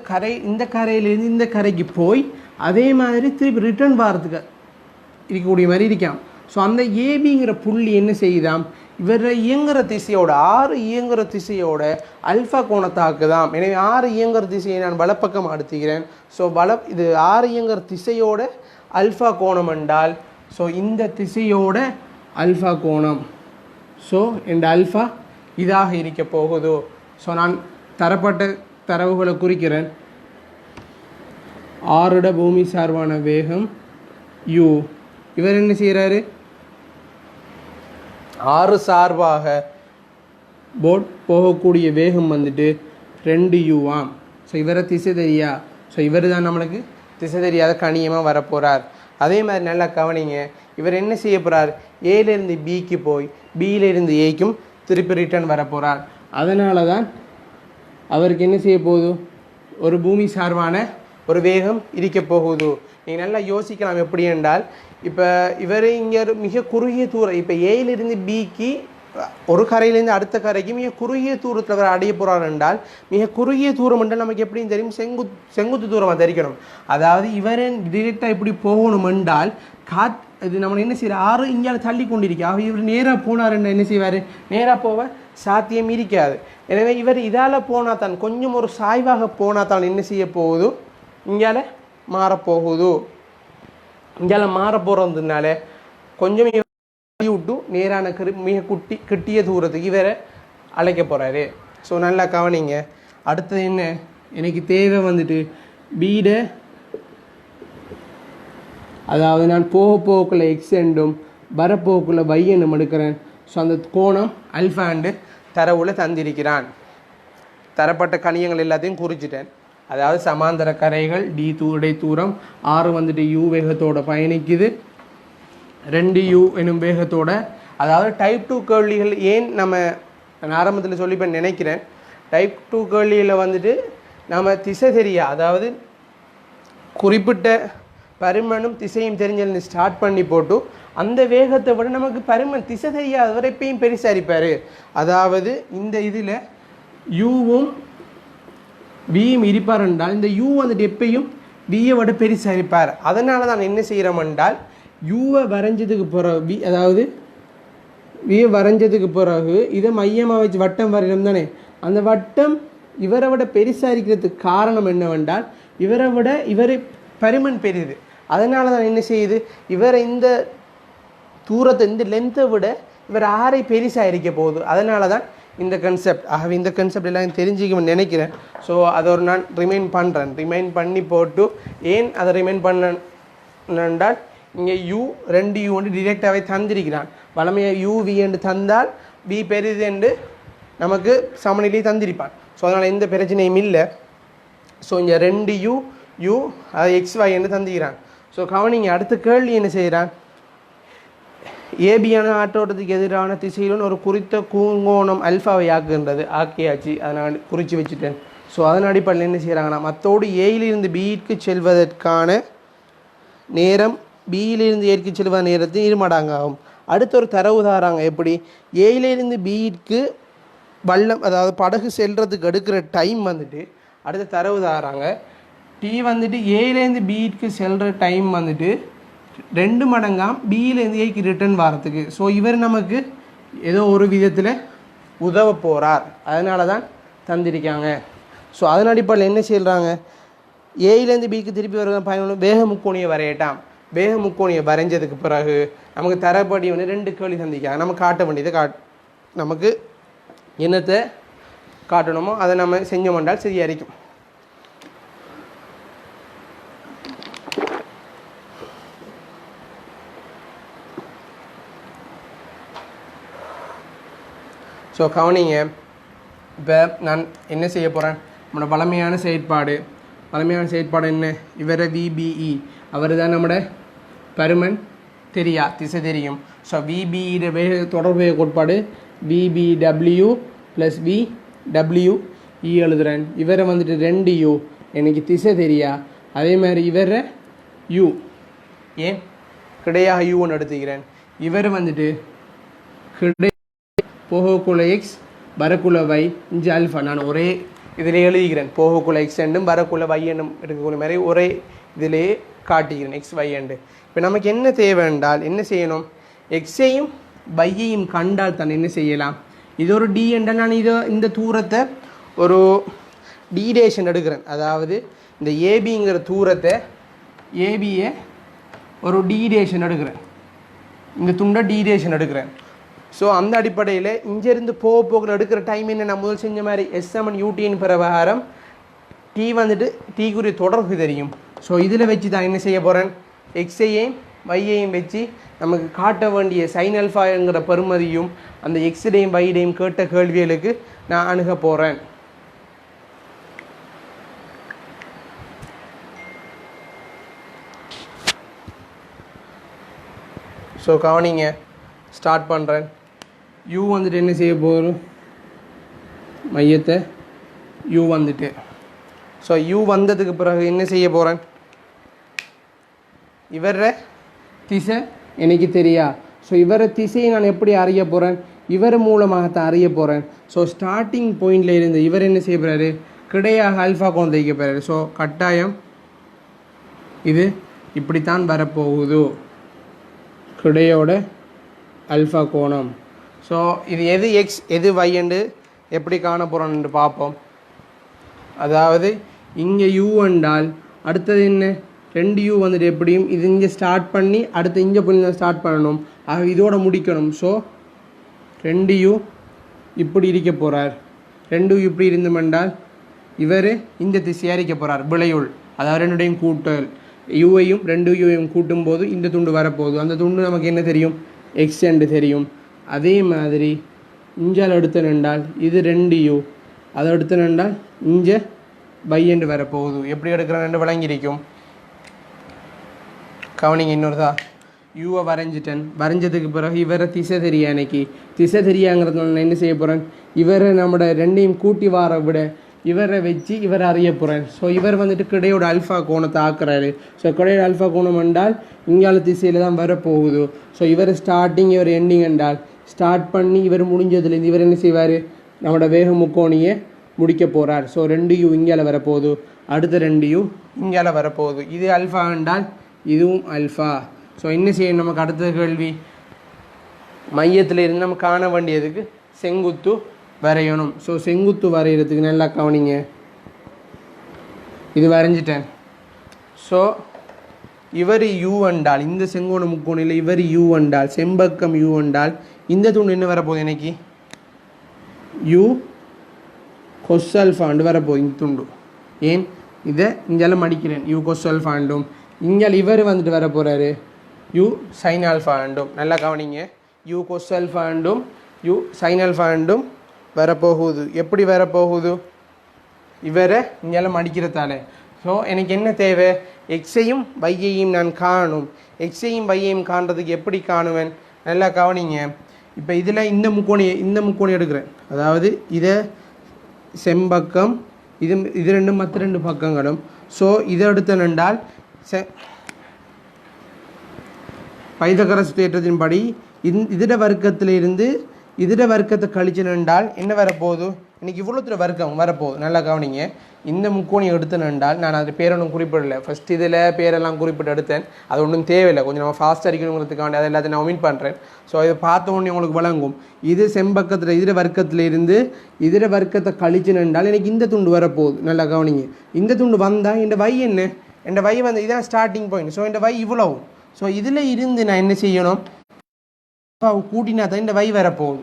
இந்த கரையிலிருந்து இந்த கரைக்கு போய் அதே மாதிரி திருப்பி ரிட்டர்ன் வாரத்துக்கு இருக்கக்கூடிய மாதிரி இருக்கான். ஸோ அந்த ஏபிங்கிற புள்ளி என்ன செய்யுதாம், இவரை இயங்குகிற திசையோட 6 இயங்குகிற திசையோட அல்ஃபா கோணத்தாக்குதாம். எனவே 6 இயங்குகிற திசையை நான் வலப்பக்கம் அடுத்துகிறேன். ஸோ இது 6 இயங்குகிற திசையோட அல்ஃபா கோணம் என்றால், ஸோ இந்த திசையோட அல்ஃபா கோணம். ஸோ இந்த அல்ஃபா இதாக இருக்க போகுது. ஸோ நான் தரப்பட்ட தரவுகளை குறிக்கிறேன். 6 பூமி சார்பான வேகம் யூ. இவர் என்ன செய்கிறாரு, 6 சார்பாக போட் போகக்கூடிய வேகம் வந்துட்டு 2U ஆம். ஸோ இவரை திசை தெரியா. ஸோ இவர் தான் நம்மளுக்கு திசை தெரியாத கணியமாக வரப்போகிறார். அதே மாதிரி நல்லா கவனிங்க, இவர் என்ன செய்ய போகிறார், ஏலேருந்து பிக்கு போய் பியிலிருந்து ஏக்கும் திருப்பி ரிட்டர்ன் வரப்போகிறார். அதனால தான் அவருக்கு என்ன செய்ய போகுது, ஒரு பூமி சார்பான ஒரு வேகம் இருக்க போகுது. நீங்கள் நல்லா யோசிக்கலாம். எப்படி என்றால், இப்போ இவர் இங்கே மிக குறுகிய தூரம், இப்போ ஏயிலிருந்து பிக்கு ஒரு கரையிலேருந்து அடுத்த கரைக்கு மிக குறுகிய தூரத்தில் அவர் அடைய போகிறார் என்றால், மிக குறுகிய தூரம் என்றால் நமக்கு எப்படின்னு தெரியும், செங்குத்து தூரமாக தெரிக்கணும். அதாவது இவரே டிரெக்டாக இப்படி போகணும் என்றால் இது நம்ம என்ன செய்யற 6 இங்கே தள்ளி கொண்டிருக்கா. இவர் நேராக போனார் என்ன செய்வார், நேராக போக சாத்தியம் இருக்காது. எனவே இவர் இதால் போனால் தான், கொஞ்சம் ஒரு சாய்வாக போனால் தான் என்ன செய்ய போகுது, இங்கால மாறப்போகுது. இங்கால மாற போகிறதுனால கொஞ்சம் விட்டு நேரான மிக கிட்டிய தூரத்துக்கு இவரை அழைக்க போகிறாரு. ஸோ நல்லா கவனிங்க. அடுத்தது என்ன, எனக்கு தேவை வந்துட்டு பீட, அதாவது நான் போகக்குள்ள எக்ஸ் என்றும் வரப்போக்குள்ள y என்னும் எடுக்கிறேன். ஸோ அந்த கோணம் அல்ஃபாண்டு தரவுல தந்திருக்கிறான். தரப்பட்ட கணியங்கள் எல்லாத்தையும் குறிச்சிட்டேன். அதாவது சமாந்தர கரைகள் டி இடைத்தூரம் 6 வந்துட்டு யூ வேகத்தோட பயணிக்குது, 2U எனும் வேகத்தோட. அதாவது டைப் 2 கேள்விகள் ஏன் நான் ஆரம்பத்தில் சொல்லிப்பேன் நினைக்கிறேன். டைப் 2 கேள்வியில் வந்துட்டு நம்ம திசை தெரியா, அதாவது குறிப்பிட்ட பருமனும் திசையும் தெரிஞ்சு ஸ்டார்ட் பண்ணி போட்டு அந்த வேகத்தை விட நமக்கு பருமன் திசை தெரியாத வரை எப்பயும் பெருசாக இருப்பார். அதாவது இந்த இதில் யூவும் வியும் இருப்பார் என்றால் இந்த யூ வந்துட்டு எப்பயும் வியை விட பெருசாக இருப்பார். அதனால தான் என்ன செய்கிறோம் என்றால், யூவை வரைஞ்சதுக்கு பிறகு அதாவது வியை வரைஞ்சதுக்கு பிறகு இதை மையமாக வச்சு வட்டம் வரைகிறோம் தானே, அந்த வட்டம் இவரை விட பெருசாக இருக்கிறதுக்கு காரணம் என்னவென்றால், இவரை விட பருமன் பெரிது. அதனால தான் என்ன செய்யுது, இவரை இந்த தூரத்தை இந்த லென்த்தை விட இவர் ஆரை பெருசாக இருக்க போகுது. அதனால தான் இந்த கன்செப்ட். ஆகவே இந்த கன்செப்ட் எல்லாம் தெரிஞ்சுக்கணும்னு நினைக்கிறேன். ஸோ அதை ஒரு நான் ரிமைண்ட் பண்ணுறேன். ரிமைண்ட் பண்ணி போட்டு ஏன் அதை ரிமைண்ட் பண்ணால் இங்கே யூ 2u வந்து டிரெக்டாகவே தந்திருக்கிறான். வளமையாக யூவி என்று தந்தால் வி பெரிது என்று நமக்கு சமநிலையை தந்திருப்பான். ஸோ அதனால் எந்த பிரச்சனையும் இல்லை. ஸோ இங்கே 2u அது xy என்று தந்திக்கிறான். ஸோ கவனிங்க, அடுத்த கேள்வி என்ன செய்கிறான்? ஏபியான ஆட்டோட்டத்துக்கு எதிரான திசையிலும் ஒரு குறித்த கூங்கோணம் அல்ஃபாவை ஆக்கியாச்சு. அதை நான் குறித்து வச்சுட்டேன். ஸோ அதன் அடிப்படையில் என்ன செய்கிறாங்கன்னா, மற்றோடு ஏயிலிருந்து பிக்கு செல்வதற்கான நேரம் பியிலிருந்து ஏற்கு செல்வத நேரத்தில் 2 மடங்கு ஆகும். அடுத்த ஒரு தரவு தாராங்க. எப்படி? ஏயிலிருந்து பிக்கு வல்லம், அதாவது படகு செல்றதுக்கு எடுக்கிற டைம் வந்துட்டு அடுத்த தரவு தாராங்க. டி வந்துட்டு ஏயிலேருந்து பிக்கு செல்கிற டைம் வந்துட்டு 2 மடங்காம் பியிலேருந்து ஏக்கு ரிட்டர்ன் வாரத்துக்கு. ஸோ இவர் நமக்கு ஏதோ ஒரு விதத்தில் உதவ போகிறார். அதனால தான் தந்திருக்காங்க. ஸோ அதன் அடிப்படையில் என்ன செய்கிறாங்க, ஏயிலேருந்து பிக்கு திருப்பி வர பயணம் வேக முக்கோணியை வரையட்டாம். வேக முக்கோணியை வரைஞ்சதுக்கு பிறகு நமக்கு தரப்படி வந்து 2 கேள்வி தந்திக்காங்க. நம்ம காட்ட வேண்டியதை நமக்கு என்னத்தை காட்டணுமோ அதை நம்ம செஞ்சோம்னால் சரியாக இருக்கும். ஸோ கவனிங்க, இப்போ நான் என்ன செய்ய போகிறேன், நம்மளோட வளமையான செயற்பாடு என்ன, இவரை விபிஇ அவர் தான் நம்மளோட பருமன் திசை தெரியும். ஸோ விபிஇட தொடர்பு கோட்பாடு விபிடபிள்யூ ப்ளஸ் விடபிள்யூஇ எழுதுகிறேன். இவரை வந்துட்டு 2u எனக்கு திசை தெரியா. அதே மாதிரி இவரை யூ ஏன் கிடையாக யூன்னு எடுத்துக்கிறேன். இவர் வந்துட்டு கிடை போகக்குள்ள எக்ஸ் வரக்குள்ள வை இஞ்சி அல்ஃபா. நான் ஒரே இதில் எழுதிக்கிறேன். போகக்குள்ள எக்ஸ் எண்டும் வரக்குள்ள வை எண்டும் எடுக்கக்கூடிய மாதிரி ஒரே இதிலே காட்டிக்கிறேன் எக்ஸ் வை எண்டு. இப்போ நமக்கு என்ன தேவை என்றால் என்ன செய்யணும், எக்ஸையும் வையையும் கண்டால் தான் என்ன செய்யலாம். இது ஒரு டி என்றால் நான் இந்த தூரத்தை ஒரு டீடேஷன் எடுக்கிறேன். அதாவது இந்த ஏபிங்கிற தூரத்தை ஏபியை ஒரு டீடேஷன் எடுக்கிறேன். இந்த துண்டை டீடேஷன் எடுக்கிறேன். ஸோ அந்த அடிப்படையில் இங்கேருந்து போக எடுக்கிற டைம் என்ன, நான் முதல் செஞ்ச மாதிரி எஸ்எம்என் யூடியின் பிரகாரம் டி வந்துட்டு டீக்குரிய தொடர்பு தெரியும். ஸோ இதில் வச்சு தான் என்ன செய்ய போகிறேன், எக்ஸையும் வையையும் வச்சு நமக்கு காட்ட வேண்டிய சைன் அல்ஃபாங்கிற பெறுமதியும் அந்த எக்ஸையும் வைடையும் கேட்ட கேள்விகளுக்கு நான் அணுக போகிறேன். ஸோ கவனிங்க, ஸ்டார்ட் பண்ணுறேன். யூ வந்துட்டு என்ன செய்ய போகிறோம், மையத்தை யூ வந்துட்டு. ஸோ யூ வந்ததுக்கு பிறகு என்ன செய்ய போகிறேன், இவர திசை எனக்கு தெரியா. ஸோ இவரை திசையை நான் எப்படி அறிய போகிறேன், இவர் மூலமாகத்தான் அறிய போகிறேன். ஸோ ஸ்டார்டிங் பாயிண்டில் இருந்து இவர் என்ன செய்ய போகிறாரு, கிடையாக அல்ஃபா கோணம் தைக்க போகிறாரு. ஸோ கட்டாயம் இது இப்படித்தான் வரப்போகுது, கிடையோட அல்ஃபா கோணம். ஸோ இது எது எக்ஸ் எது வையண்டு எப்படி காண போகிறோன்னு பார்ப்போம். அதாவது இங்கே யூ என்றால் அடுத்தது என்ன, 2u வந்துட்டு எப்படியும் இது இங்கே ஸ்டார்ட் பண்ணி அடுத்து இங்கே புள்ளி ஸ்டார்ட் பண்ணணும். ஆக இதோட முடிக்கணும். ஸோ 2u இப்படி இருக்க போகிறார். 2u இப்படி இருந்தோம்னால் இவர் இந்த திசையாக இருக்க போகிறார் விளையுள். அதாவது ரெண்டுடையும் கூட்டல் யூவையும் 2uவையும் கூட்டும்போது இந்த துண்டு வரப்போகுது. அந்த துண்டு நமக்கு என்ன தெரியும், எக்ஸ் என்று தெரியும். அதே மாதிரி இஞ்சால் எடுத்து நின்றால் இது 2u, அதை எடுத்து நின்றால் இங்கே பை என்று வரப்போகுது. எப்படி எடுக்கிறேன் விளங்கியிருக்கும். கவனிங்க இன்னொருதா, யூவை வரைஞ்சிட்டேன். வரைஞ்சதுக்கு பிறகு இவரை திசை தெரியா. எனக்கு திசை தெரியாங்கிறதுனால நான் என்ன செய்ய போகிறேன், இவரை நம்மளோட 2ஐயும் கூட்டி வார விட இவரை வச்சு இவரை அறிய போகிறேன். ஸோ இவர் வந்துட்டு கிடையோட அல்ஃபா கோணத்தை ஆக்குறாரு. ஸோ கிடையோட அல்ஃபா கோணம் என்றால் இங்கால திசையில் தான் வரப்போகுது. ஸோ இவர் ஸ்டார்டிங் இவர் எண்டிங் என்றால் ஸ்டார்ட் பண்ணி இவர் முடிஞ்சதுலேருந்து இவர் என்ன செய்வார், நம்மளோட வேக முக்கோணியை முடிக்க போகிறார். ஸோ 2u இங்கால வரப்போகுது, அடுத்த 2u இங்கால வரப்போகுது. இது அல்ஃபா என்றால் இதுவும் அல்ஃபா. ஸோ என்ன செய்யணும், நமக்கு அடுத்த கேள்வி மையத்தில் இருந்து நம்ம காண வேண்டியதுக்கு செங்குத்து வரையணும். ஸோ செங்குத்து வரைகிறதுக்கு நல்லா கவனிங்க, இது வரைஞ்சிட்டேன். ஸோ இவர் யூ என்றால் இந்த செங்கோண முக்கோணில் இவர் யூ என்றால் செம்பக்கம் யூ என்றால் இந்த துண்டு என்ன வரப்போகுது எனக்கு யூ கொஸ் அல்ஃபாண்டு வரப்போகுது இந்த துண்டு ஏன் இதை இங்கெல்லாம் மடிக்கிறேன் யூ கொஸ் அல்ஃபாண்டும் இங்கே இவர் வந்துட்டு வர போகிறாரு யூ சைன் ஆல்ஃபாண்டும் நல்லா கவனிங்க யூ கொஸ் அல்ஃபாண்டும் யூ சைன் ஆல்ஃபாண்டும் வரப்போகுது எப்படி வரப்போகுது இவரை இங்கெல்லாம் மடிக்கிறதால ஸோ எனக்கு என்ன தேவை எக்ஸையும் வையையும் நான் காணும் எக்ஸையும் வையையும் காண்றதுக்கு எப்படி காணுவேன் நல்லா கவனிங்க இப்போ இதில் இந்த முக்கோணி எடுக்கிறேன் அதாவது இதை செம்பக்கம் இது ரெண்டும் மற்ற ரெண்டு பக்கங்களும் ஸோ இதை எடுத்தனென்றால் பைதகரஸ் தேற்றத்தின்படி இதர வர்க்கத்திலிருந்து இதர வர்க்கத்தை கழிச்சனென்றால் என்ன வரப்போகுது இன்றைக்கி இவ்வளோத்துல வர்க்கம் வரப்போகுது நல்லா கவனிங்க இந்த முக்கோணி எடுத்தனென்றால் நான் அது பேர் ஒன்றும் குறிப்பிடலை ஃபஸ்ட் இதில் பேரெல்லாம் குறிப்பிட்டு எடுத்தேன் அது ஒன்றும் தேவையில்லை கொஞ்சம் நம்ம ஃபாஸ்ட்டாக அடிக்கணுங்கிறதுக்காண்டி அதை எல்லாத்தையும் நான் ஒமிட் பண்ணுறேன் ஸோ இதை பார்த்த உடனே உங்களுக்கு வழங்கும் இது செம்பக்கத்தில் இதர வர்க்கத்தில் இருந்து இதர வர்க்கத்தை கழிச்சனென்றால் எனக்கு இந்த துண்டு வரப்போகுது நல்லா கவனிங்க இந்த துண்டு வந்தால் இந்த வை என்ன இந்த வை வந்து இதான் ஸ்டார்டிங் பாயிண்ட் ஸோ இந்த வை இவ்வளவு ஸோ இதில் இருந்து நான் என்ன செய்யணும் கூட்டினா தான் இந்த வை வரப்போகுது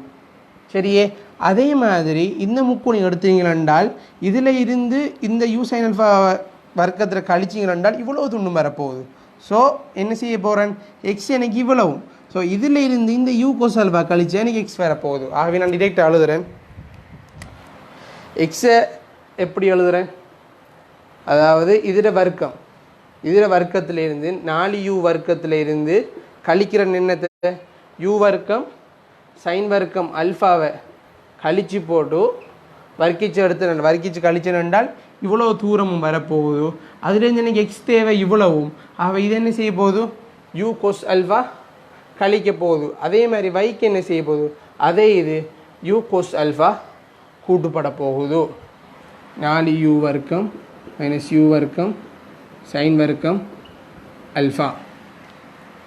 சரியே அதே மாதிரி இந்த முக்கோணி எடுத்தீங்களென்றால் இதில் இருந்து இந்த யூ சைன் அல்ஃபா வர்க்கத்தில் கழிச்சிங்களென்றால் இவ்வளோ துண்டும் வரப்போகுது ஸோ என்ன செய்ய போகிறேன் எக்ஸ் எனக்கு இவ்வளவும் ஸோ இதில் இருந்து இந்த யூ கோஸ் அல்ஃபா கழிச்சு எனக்கு எக்ஸ் வரப்போகுது ஆகவே நான் டிரெக்டாக எழுதுகிறேன் எக்ஸை எப்படி எழுதுகிறேன் அதாவது இதர வர்க்கத்திலிருந்து 4u வர்க்கத்திலிருந்து கழிக்கிற எண்ணத்தை யூ வர்க்கம் சைன் வர்க்கம் அல்ஃபாவை கழிச்சு போட்டு வர்க்கிச்சு கழிச்சனென்றால் இவ்வளோ தூரமும் வரப்போகுது அதுலேருந்து எனக்கு எக்ஸ் தேவை இவ்வளவும் இது என்ன செய்ய போகுது யூ கொஸ் அல்ஃபா கழிக்க போகுது அதே மாதிரி வைக்கு என்ன செய்ய போகுது அதே இது யூ கொஸ் அல்ஃபா கூட்டுப்பட போகுது 4u வர்க்கம் மைனஸ் யூ வர்க்கம் சைன் வர்க்கம் அல்ஃபா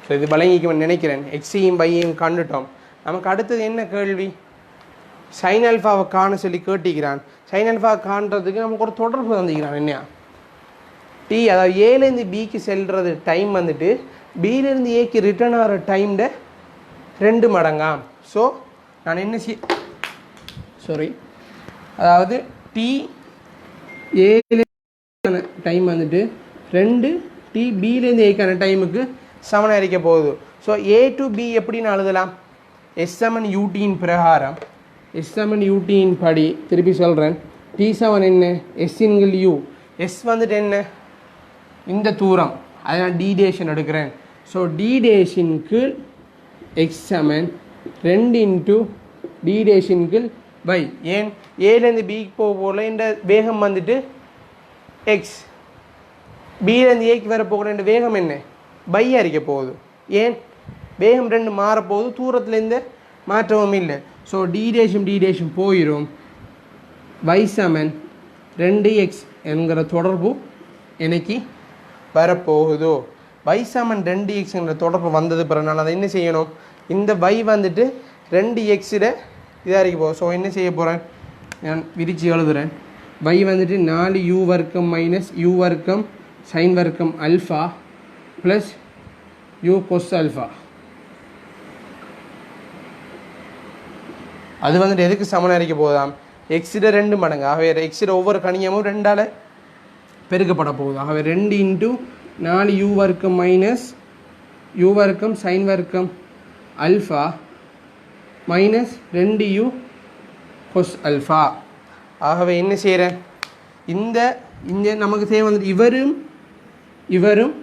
ஸோ இது பழங்கிக்கு நினைக்கிறேன் எக்ஸையும் வையையும் கண்டுட்டோம் நமக்கு அடுத்தது என்ன கேள்வி சைன் அல்ஃபாவை காண சொல்லி கேட்டிக்கிறான் சைன் அல்ஃபா காண்றதுக்கு நமக்கு ஒரு தொடர்பு தந்திக்கிறான் என்ன டி அதாவது ஏலேருந்து பிக்கு செல்றது டைம் வந்துட்டு பியிலேருந்து ஏக்கு ரிட்டர்ன் ஆகிற டைம்ட 2 மடங்காம் ஸோ நான் என்ன அதாவது டி ஏலேருந்து டைம் வந்துட்டு 2 டி பியிலேருந்து ஏக்கான டைமுக்கு சமனாக இருக்க போகுது ஸோ ஏ டு பி எப்படின்னு எழுதலாம் எஸ்எம்என் யூடியின் பிரகாரம் எஸ்எம்என் யூடியின் படி திருப்பி சொல்கிறேன் T7 என்ன எஸ்இன்கள் யூ எஸ் வந்துட்டு என்ன இந்த தூரம் அதை நான் டி டேஷன் எடுக்கிறேன் ஸோ டி டேஷின்கு எக்ஸமன் 2 இன்ட்டு டி டேஷின்கு பை ஏன் ஏலேருந்து பிக்கு போகல இந்த வேகம் வந்துட்டு எக்ஸ் பியிலேருந்து ஏக்கு வர போகிற இந்த வேகம் என்ன பையாக இருக்க போகுது ஏன் வேகம் 2 மாறப்போகுது தூரத்துலேருந்து மாற்றவும் இல்லை ஸோ டி டேஷும் போயிடும் y சமன் 2x என்கிற தொடர்பு எனக்கு வரப்போகுது y சமன் 2x என்கிற தொடர்பு வந்தது பிறகு நான் அதை என்ன செய்யணும் இந்த y வந்துட்டு 2x இதாக இருக்க போகுது ஸோ என்ன செய்ய போகிறேன் நான் விரித்து எழுதுகிறேன் y வந்துட்டு 4u வர்க்கம் மைனஸ் u வர்க்கம் சைன் வர்க்கம் அல்ஃபா ப்ளஸ் யூ கொஸ் அல்ஃபா அது வந்துட்டு எதுக்கு சமனாக இருக்க போதாம் எக்ஸிட 2 மடங்கு ஆகவே எக்ஸிட ஒவ்வொரு கணியமும் 2ஆல் பெருக்கப்பட போகுது ஆகவே 2 இன்ட்டு 4u வர்க்கம் மைனஸ் யூ வர்க்கம் சைன் வர்க்கம் அல்ஃபா மைனஸ் 2u கொஸ் அல்ஃபா ஆகவே என்ன செய்கிறேன் இந்த நமக்கு தேவை வந்துட்டு இவரும்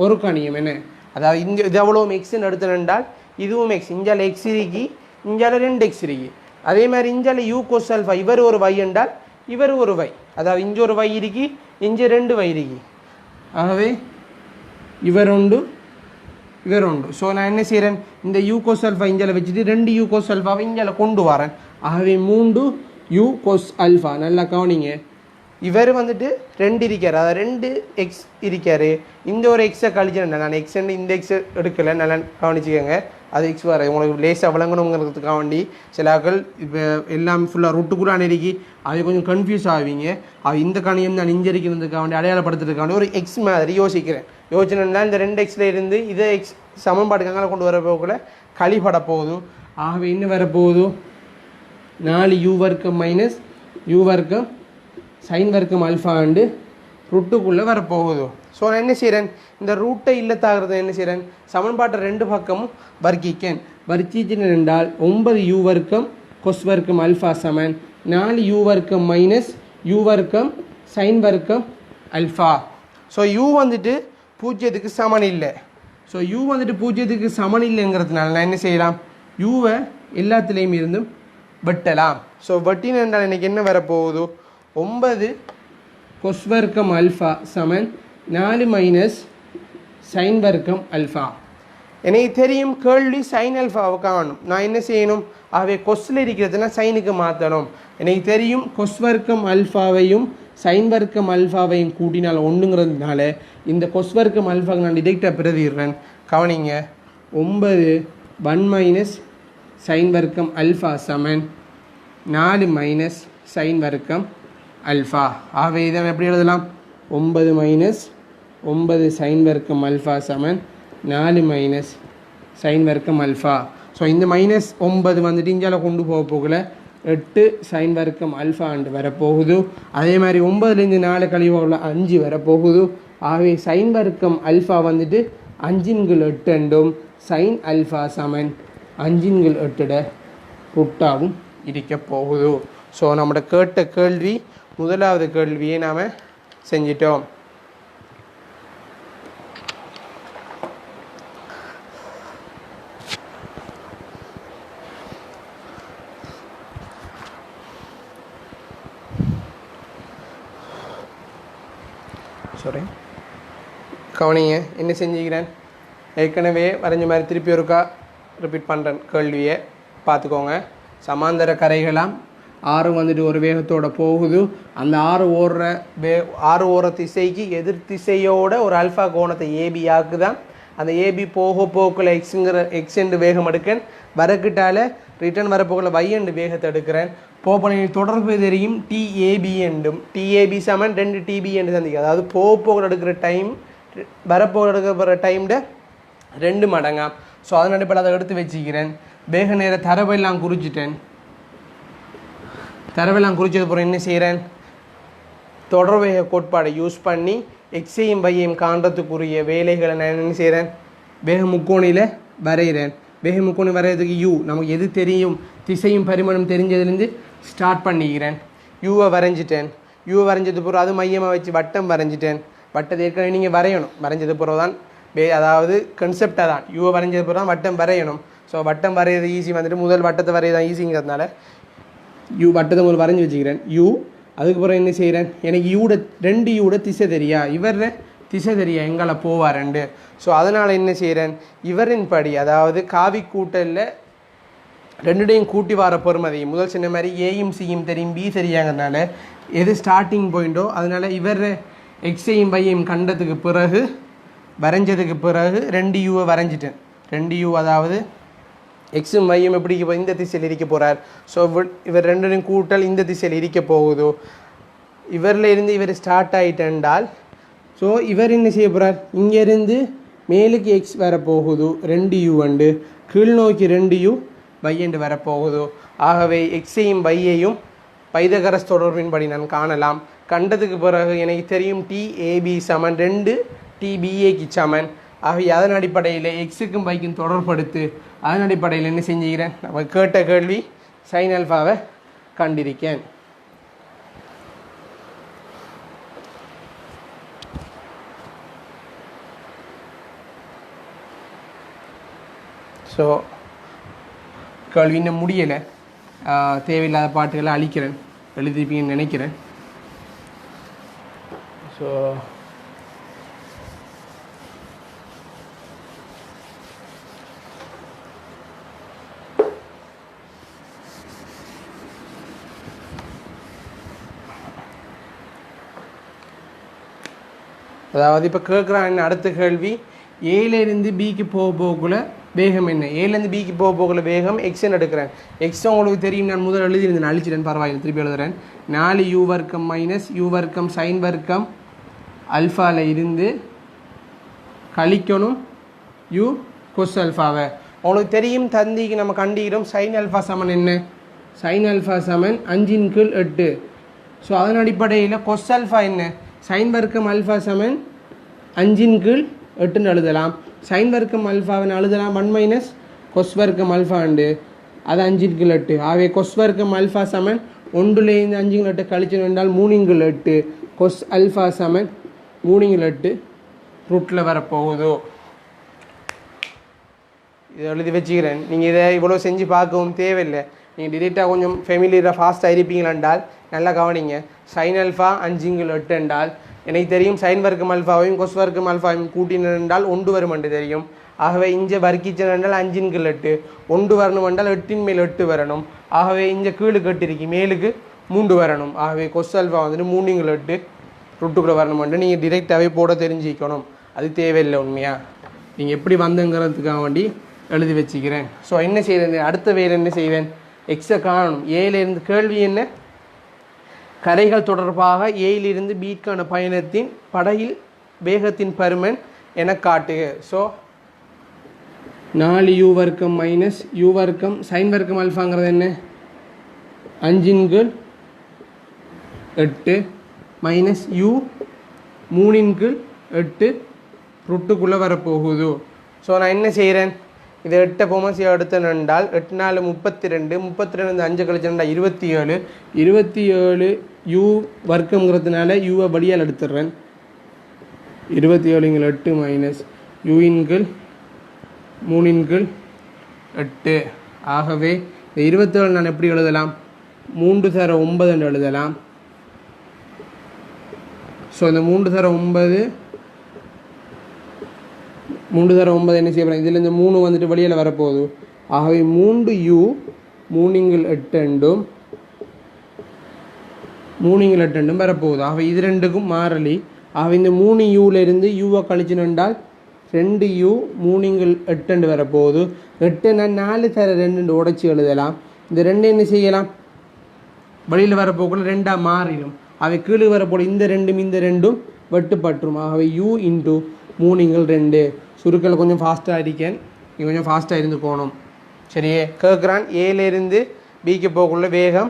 ஒரு கணியம் என்ன அதாவது இது எவ்வளோ எக்ஸ்ன்னு எடுத்துனால் இதுவும் எக்ஸ் இஞ்சால் எக்ஸ் இருக்கி இஞ்சால் 2x இருக்கு அதே மாதிரி இஞ்சால் யூ கொஸ் அல்ஃபா இவர் ஒரு y என்றால் இவர் ஒரு y அதாவது இங்கே ஒரு y இருக்கி இங்கே 2 y இருக்கி ஆகவே இவர் உண்டு ஸோ நான் என்ன செய்கிறேன் இந்த யூ கொஸ் அல்ஃபா இஞ்சால் வச்சுட்டு 2 யூ கொஸ் அல்ஃபாவை இஞ்சால் கொண்டு வரேன் ஆகவே 3 யூ கொஸ் அல்ஃபா நல்லா கவனிங்க இவர் வந்துட்டு 2 இருக்கார் அதாவது 2x இருக்கார் இந்த ஒரு எக்ஸை கழிச்சேன் நான் எக்ஸ் இந்த எக்ஸை எடுக்கலை நல்லா கவனிச்சுக்கோங்க அது எக்ஸ் வர உங்களுக்கு லேஸாக விளங்கணுங்கிறதுக்காக வேண்டி சில ஆக்கள் இப்போ எல்லாம் ஃபுல்லாக ரொட்டுக்குள்ளே நெருக்கி அது கொஞ்சம் கன்ஃபியூஸ் ஆவீங்க அது இந்த கணியம் தான் இஞ்சரிக்கிறதுக்காக வேண்டி அடையாளப்படுத்துறதுக்காக வேண்டி ஒரு எக்ஸ் மாதிரி யோசனைன்னா இந்த 2x இருந்து இதை எக்ஸ் சமன்பாட்டுக்கு அங்கே கொண்டு வர போகல கழிப்பட போகுது. ஆகவே என்ன வரப்போகுது 4u வர்க்கம் மைனஸ் u வர்க்கம் சைன் வர்க்கம் ஆல்ஃபா ஆண்டு ரூட்டுக்குள்ளே வரப்போகுது. ஸோ நான் என்ன செய்கிறேன், இந்த ரூட்டை இல்லத்தாகிறது என்ன செய்கிறேன், சமன்பாட்டை 2 பக்கமும் வர்க்கிக்கேன். வர்க்கிச்சின் என்றால் 9u வர்க்கம் கொஸ் வர்க்கம் அல்ஃபா சமன் 4u வர்க்கம் மைனஸ் u வர்க்கம் சைன் வர்க்கம் அல்ஃபா. ஸோ u வந்துட்டு 0க்கு சமன் இல்லை. ஸோ u வந்துட்டு 0க்கு சமன் இல்லைங்கிறதுனால நான் என்ன செய்யலாம், யூவை எல்லாத்துலேயும் இருந்தும் வெட்டலாம். ஸோ வெட்டின என்றால் எனக்கு என்ன வரப்போகுது, 9 கொஸ் வர்க்கம் அல்ஃபா சமன் 4 மைனஸ் சைன் வர்க்கம் அல்ஃபா. எனக்கு தெரியும் கேள்வி சைன் அல்ஃபாவை காணும். நான் என்ன செய்யணும், ஆகவே கொஸ்டில் இருக்கிறதுனா சைனுக்கு மாற்றணும். எனக்கு தெரியும் கொஸ் வர்க்கம் அல்ஃபாவையும் சைன் வர்க்கம் அல்ஃபாவையும் கூட்டினால் ஒன்றுங்கிறதுனால இந்த கொஸ் வர்க்கம் அல்ஃபாவுக்கு நான் டிரெக்டாக பிரதிடுறேன். கவனிங்க, 9 1 மைனஸ் சைன் வர்க்கம் அல்ஃபா சமன் 4 மைனஸ் சைன் வர்க்கம் அல்ஃபா. ஆகவே இதை எப்படி எழுதலாம், 9 மைனஸ் 9 சைன் வர்க்கம் அல்ஃபா சமன் 4 மைனஸ் சைன் வர்க்கம் அல்ஃபா. ஸோ இந்த மைனஸ் 9 வந்துட்டு இங்கால கொண்டு போகல 8 சைன் வர்க்கம் அல்ஃபா ஆண்டு வரப்போகுது. அதே மாதிரி 9லேருந்து 4 கழிவுள்ள 5 வரப்போகுது. ஆகவே சைன் வர்க்கம் அல்ஃபா வந்துட்டு 5/8 என்றும் சைன் அல்ஃபா சமன் 5/8 ரூட்டாகவும் இருக்க போகுது. ஸோ நம்மளோட கேட்ட கேள்வி முதலாவது கேள்வியை நாம் செஞ்சிட்டோம். சாரி, கவனிங்க என்ன செஞ்சுக்கிறேன், ஏற்கனவே வரைஞ்ச மாதிரி திருப்பி ஒருக்கா ரிப்பீட் பண்ணுறேன். கேள்வியை பார்த்துக்கோங்க. சமாந்தர கரைகளாம் 6 வந்துட்டு ஒரு வேகத்தோடு போகுது. அந்த 6 ஓடுற திசைக்கு எதிர் திசையோட ஒரு அல்ஃபா கோணத்தை ஏபி ஆக்குதான். அந்த ஏபி போக போக்கில் எக்ஸ் என்று வேகம் எடுக்கேன். வரக்கிட்டால ரிட்டர்ன் வரப்போக்கில் y என்று வேகத்தை எடுக்கிறேன். போப்பனை தொடர்பு தெரியும் டிஏபி என்றும். டிஏபி சமன் 2 டிபி என்று சந்திக்கும். அதாவது போக எடுக்கிற டைம் வரப்போக எடுக்கிற டைம்ட 2 மடங்கா. ஸோ அதன் அடிப்படையில் அதை எடுத்து வச்சுக்கிறேன். வேக நேர தரவெல்லாம் குறிச்சிட்டேன். தரவெல்லாம் குறிச்சது போகிற என்ன செய்கிறேன், தொடர்வேக கோட்பாடை யூஸ் பண்ணி எக்ஸையும் வையையும் காண்றதுக்குரிய வேலைகளை நான் என்ன செய்கிறேன், வேக முக்கோணியில் வரைகிறேன். வேக முக்கோணி வரைகிறதுக்கு யூ நமக்கு எது தெரியும், திசையும் பரிமாணம் தெரிஞ்சதுலேருந்து ஸ்டார்ட் பண்ணிக்கிறேன். யூவை வரைஞ்சிட்டேன். யூவை வரைஞ்சது பிறகு அது மையமாக வச்சு வட்டம் வரைஞ்சிட்டேன். வட்டத்தை ஏற்கனவே நீங்கள் வரையணும். வரைஞ்சது பிறகு தான் அதாவது கன்செப்டாக தான் யூவை வரைஞ்சது பிறகு தான் வட்டம் வரையணும். ஸோ வட்டம் வரைகிறது ஈஸி வந்துட்டு முதல் வட்டத்தை வரையதான் ஈஸிங்கிறதுனால யூ வட்டத்தை உங்களுக்கு வரைஞ்சி வச்சுக்கிறேன். யூ அதுக்கப்புறம் என்ன செய்கிறேன், எனக்கு 2 யூட திசை தெரியா, இவர திசை தெரியா எங்களை போவார் 2. ஸோ அதனால் என்ன செய்கிறேன், இவரின் படி அதாவது காவி கூட்டலில் 2டையும் கூட்டி வர பொறுமதி முதல் சொன்ன மாதிரி ஏயும் சியும் தெரியும் பி தெரியாங்கிறதுனால எது ஸ்டார்டிங் பாயிண்ட்டோ அதனால் இவர் எக்ஸையும் பையையும் கண்டதுக்கு பிறகு வரைஞ்சதுக்கு பிறகு 2 யூவை வரைஞ்சிட்டேன். 2 யூ அதாவது எக்ஸும் வையும் எப்படி இந்த திசையில் இருக்க போகிறார். ஸோ இவர் 2டையும் கூட்டல் இந்த திசையில் இருக்க போகுதோ. இவரில் இருந்து இவர் ஸ்டார்ட் ஆகிட்டென்றால் ஸோ இவர் என்ன செய்ய போகிறார், இங்கேருந்து மேலுக்கு எக்ஸ் வரப்போகுது 2 யூ அண்டு கீழ் நோக்கி 2 யூ வையண்டு வரப்போகுது. ஆகவே எக்ஸையும் வையையும் பைதகரஸ் தொடர்பின்படி நான் காணலாம். கண்டதுக்கு பிறகு எனக்கு தெரியும் டிஏபி சமன் 2 டிபிஏக்கு சமன். ஆகவே அதன் அடிப்படையில் எக்ஸுக்கும் பைக்கும் தொடர்படுத்து அதன் அடிப்படையில் என்ன செஞ்சுக்கிறேன், நம்ம கேட்ட கேள்வி சைன் அல்ஃபாவை கண்டிருக்கேன். ஸோ கேள்வி இன்னும் முடியலை. தேவையில்லாத பாட்டுகளை அழிக்கிறேன், எழுதிப்பீங்கன்னு நினைக்கிறேன். ஸோ அதாவது இப்போ கேட்குறான் அடுத்த கேள்வி, ஏலேருந்து பிக்கு போகக்குள்ள வேகம் என்ன, ஏலேருந்து பிக்கு போகக்குள்ள வேகம் எக்ஸ்ன்னு எடுக்கிறேன். எக்ஸ் உங்களுக்கு தெரியும், நான் முதல் எழுதியிருந்தேன், அழிச்சிட்டேன், பரவாயில்லை, திருப்பி எழுதுறேன். 4 யூ வர்க்கம் மைனஸ் யூ வர்க்கம் சைன் வர்க்கம் அல்ஃபாவில் இருந்து கழிக்கணும் யூ கொஸ் அல்ஃபாவை. உங்களுக்கு தெரியும் தந்திக்கு நம்ம கண்டிக்கிறோம் சைன் அல்ஃபா சமன் என்ன? சைன் அல்ஃபா சமன் 5/8. ஸோ அதன் அடிப்படையில் கொஸ் அல்ஃபா என்ன? சைன் வர்க்கம் அல்ஃபா சமன் 5/8 எழுதலாம். சைன் வர்க்கம் அல்ஃபாவின் எழுதலாம் 1 - கொஸ் வர்க்கம் அல்ஃபா உண்டு, அது 5/8. ஆகவே கொஸ் வர்க்கம் அல்ஃபா சமன் 1லேருந்து 5/8 கழிச்சு என்றால் 3/8. கொஸ் அல்ஃபா சமன் 3/8 ரூட்டில் வரப்போகுதோ. இதை எழுதி வச்சுக்கிறேன். நீங்கள் இதை இவ்வளோ செஞ்சு பார்க்கவும் தேவையில்லை. நீங்கள் டிரெக்டாக கொஞ்சம் ஃபெமிலியராக ஃபாஸ்ட்டாக இருப்பீங்களாண்டால் நல்லா கவனிங்க. சைன் அல்ஃபா 5/8 என்றால் எனக்கு தெரியும் சைன் வர்க்கம் அல்ஃபாவையும் கொஸ் வர்க்கம் அல்ஃபாவையும் கூட்டினர் என்றால் 1 வரும் என்று தெரியும். ஆகவே இங்கே வர்க்கிச்சன் என்றால் 5/8 1 வரணும் என்றால் 8 மேல் 8 வரணும். ஆகவே இங்கே கீழுக்கு 8 இருக்கு, மேலுக்கு 3 வரணும். ஆகவே கொஸ் அல்ஃபா வந்துட்டு 3/8 ரூட்டுக்குள்ளே வரணுமென்று நீங்கள் டிரெக்டாகவே போட தெரிஞ்சிக்கணும். அது தேவையில்லை உண்மையாக. நீங்கள் எப்படி வந்தங்கிறதுக்காக வேண்டி எழுதி வச்சுக்கிறேன். ஸோ என்ன செய்கிறது? அடுத்த வேறு என்ன செய்வேன்? எக்ஸை காணணும். ஏயிலிருந்து கேள்வி என்ன? கரைகள் தொடர்பாக ஏயிலிருந்து பீக்கான பயணத்தின் படகில் வேகத்தின் பருமன் என காட்டுக. ஸோ 4u வர்க்கம் மைனஸ் u வர்க்கம் சைன் வர்க்கம் அல்ஃபாங்கிறது என்ன? 5/8 மைனஸ் u 3/8 ரூட்டுக்குள்ளே வரப்போகுது. ஸோ நான் என்ன செய்கிறேன்? இதை 8 பொமசி எடுத்தேன் என்றால் 8 4 32 32 5 கழிச்சு 27 27 u வர்க்கங்கிறதுனால யூவை வழியால் எடுத்துடுறேன். 27/8 மைனஸ் u/3/8. ஆகவே இந்த 27 நான் எப்படி எழுதலாம்? 3/9 என்று எழுதலாம். ஸோ இந்த 3/9 என்ன செய்யப்படும்? இதில் இந்த 3 வந்துட்டு வெளியில் வரப்போகுது. ஆகவே 3u 3/8 என்றும் 3/8 வரப்போகுது. ஆகவே இது ரெண்டுக்கும் மாறலி. ஆகவே இந்த 3uலேருந்து யூவை கழிச்சு நின்றால் 2u 3/8 வரப்போகுது. 8 நான் 4/2 உடைச்சி எழுதலாம். இந்த 2 என்ன செய்யலாம்? வெளியில் வரப்போக்குள்ள 2ஆக மாறிடும். அவை கீழே வரப்போது இந்த 2ம் வெட்டுப்பட்டுரும். ஆகவே u × 3/2. சுருக்கள் கொஞ்சம் ஃபாஸ்ட்டாக இருக்கேன், நீங்கள் கொஞ்சம் ஃபாஸ்ட்டாக இருந்து போகணும். சரியே கேட்குறான். ஏலேருந்து பிக்கு போக்குள்ள வேகம்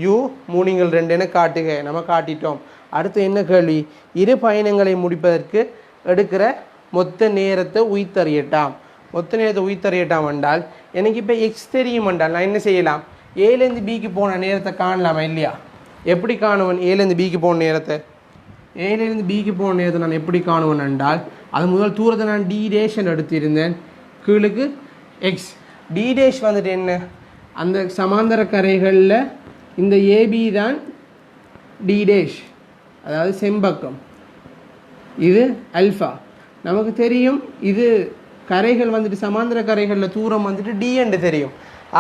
u 3/2 காட்டுக. நம்ம காட்டிட்டோம். அடுத்து என்ன கேள்வி? இரு பயணங்களை முடிப்பதற்கு எடுக்கிற மொத்த நேரத்தை உயிர்த்தறியட்டாம். மொத்த நேரத்தை உயிர்த்தறியட்டாம் என்றால் எனக்கு இப்போ எக்ஸ் தெரியும் என்றால் நான் என்ன செய்யலாம்? ஏலேருந்து பிக்கு போன நேரத்தை காணலாமா இல்லையா? எப்படி காணுவன்? ஏலேருந்து பிக்கு போன நேரத்தை ஏலேருந்து பிக்கு போன நேரத்தை நான் எப்படி காணுவேன் என்றால் அது முதல் தூரத்தை நான் டி டேஷன் எடுத்திருந்தேன். கீழுக்கு எக்ஸ். டி டேஷ் வந்துட்டு என்ன? அந்த சமாந்தர கரைகளில் இந்த ஏபி தான் டி டேஷ், அதாவது செம்பக்கம். இது அல்ஃபா. நமக்கு தெரியும் இது கரைகள் வந்துட்டு சமாந்தர கரைகளில் தூரம் வந்துட்டு டி என்று தெரியும்.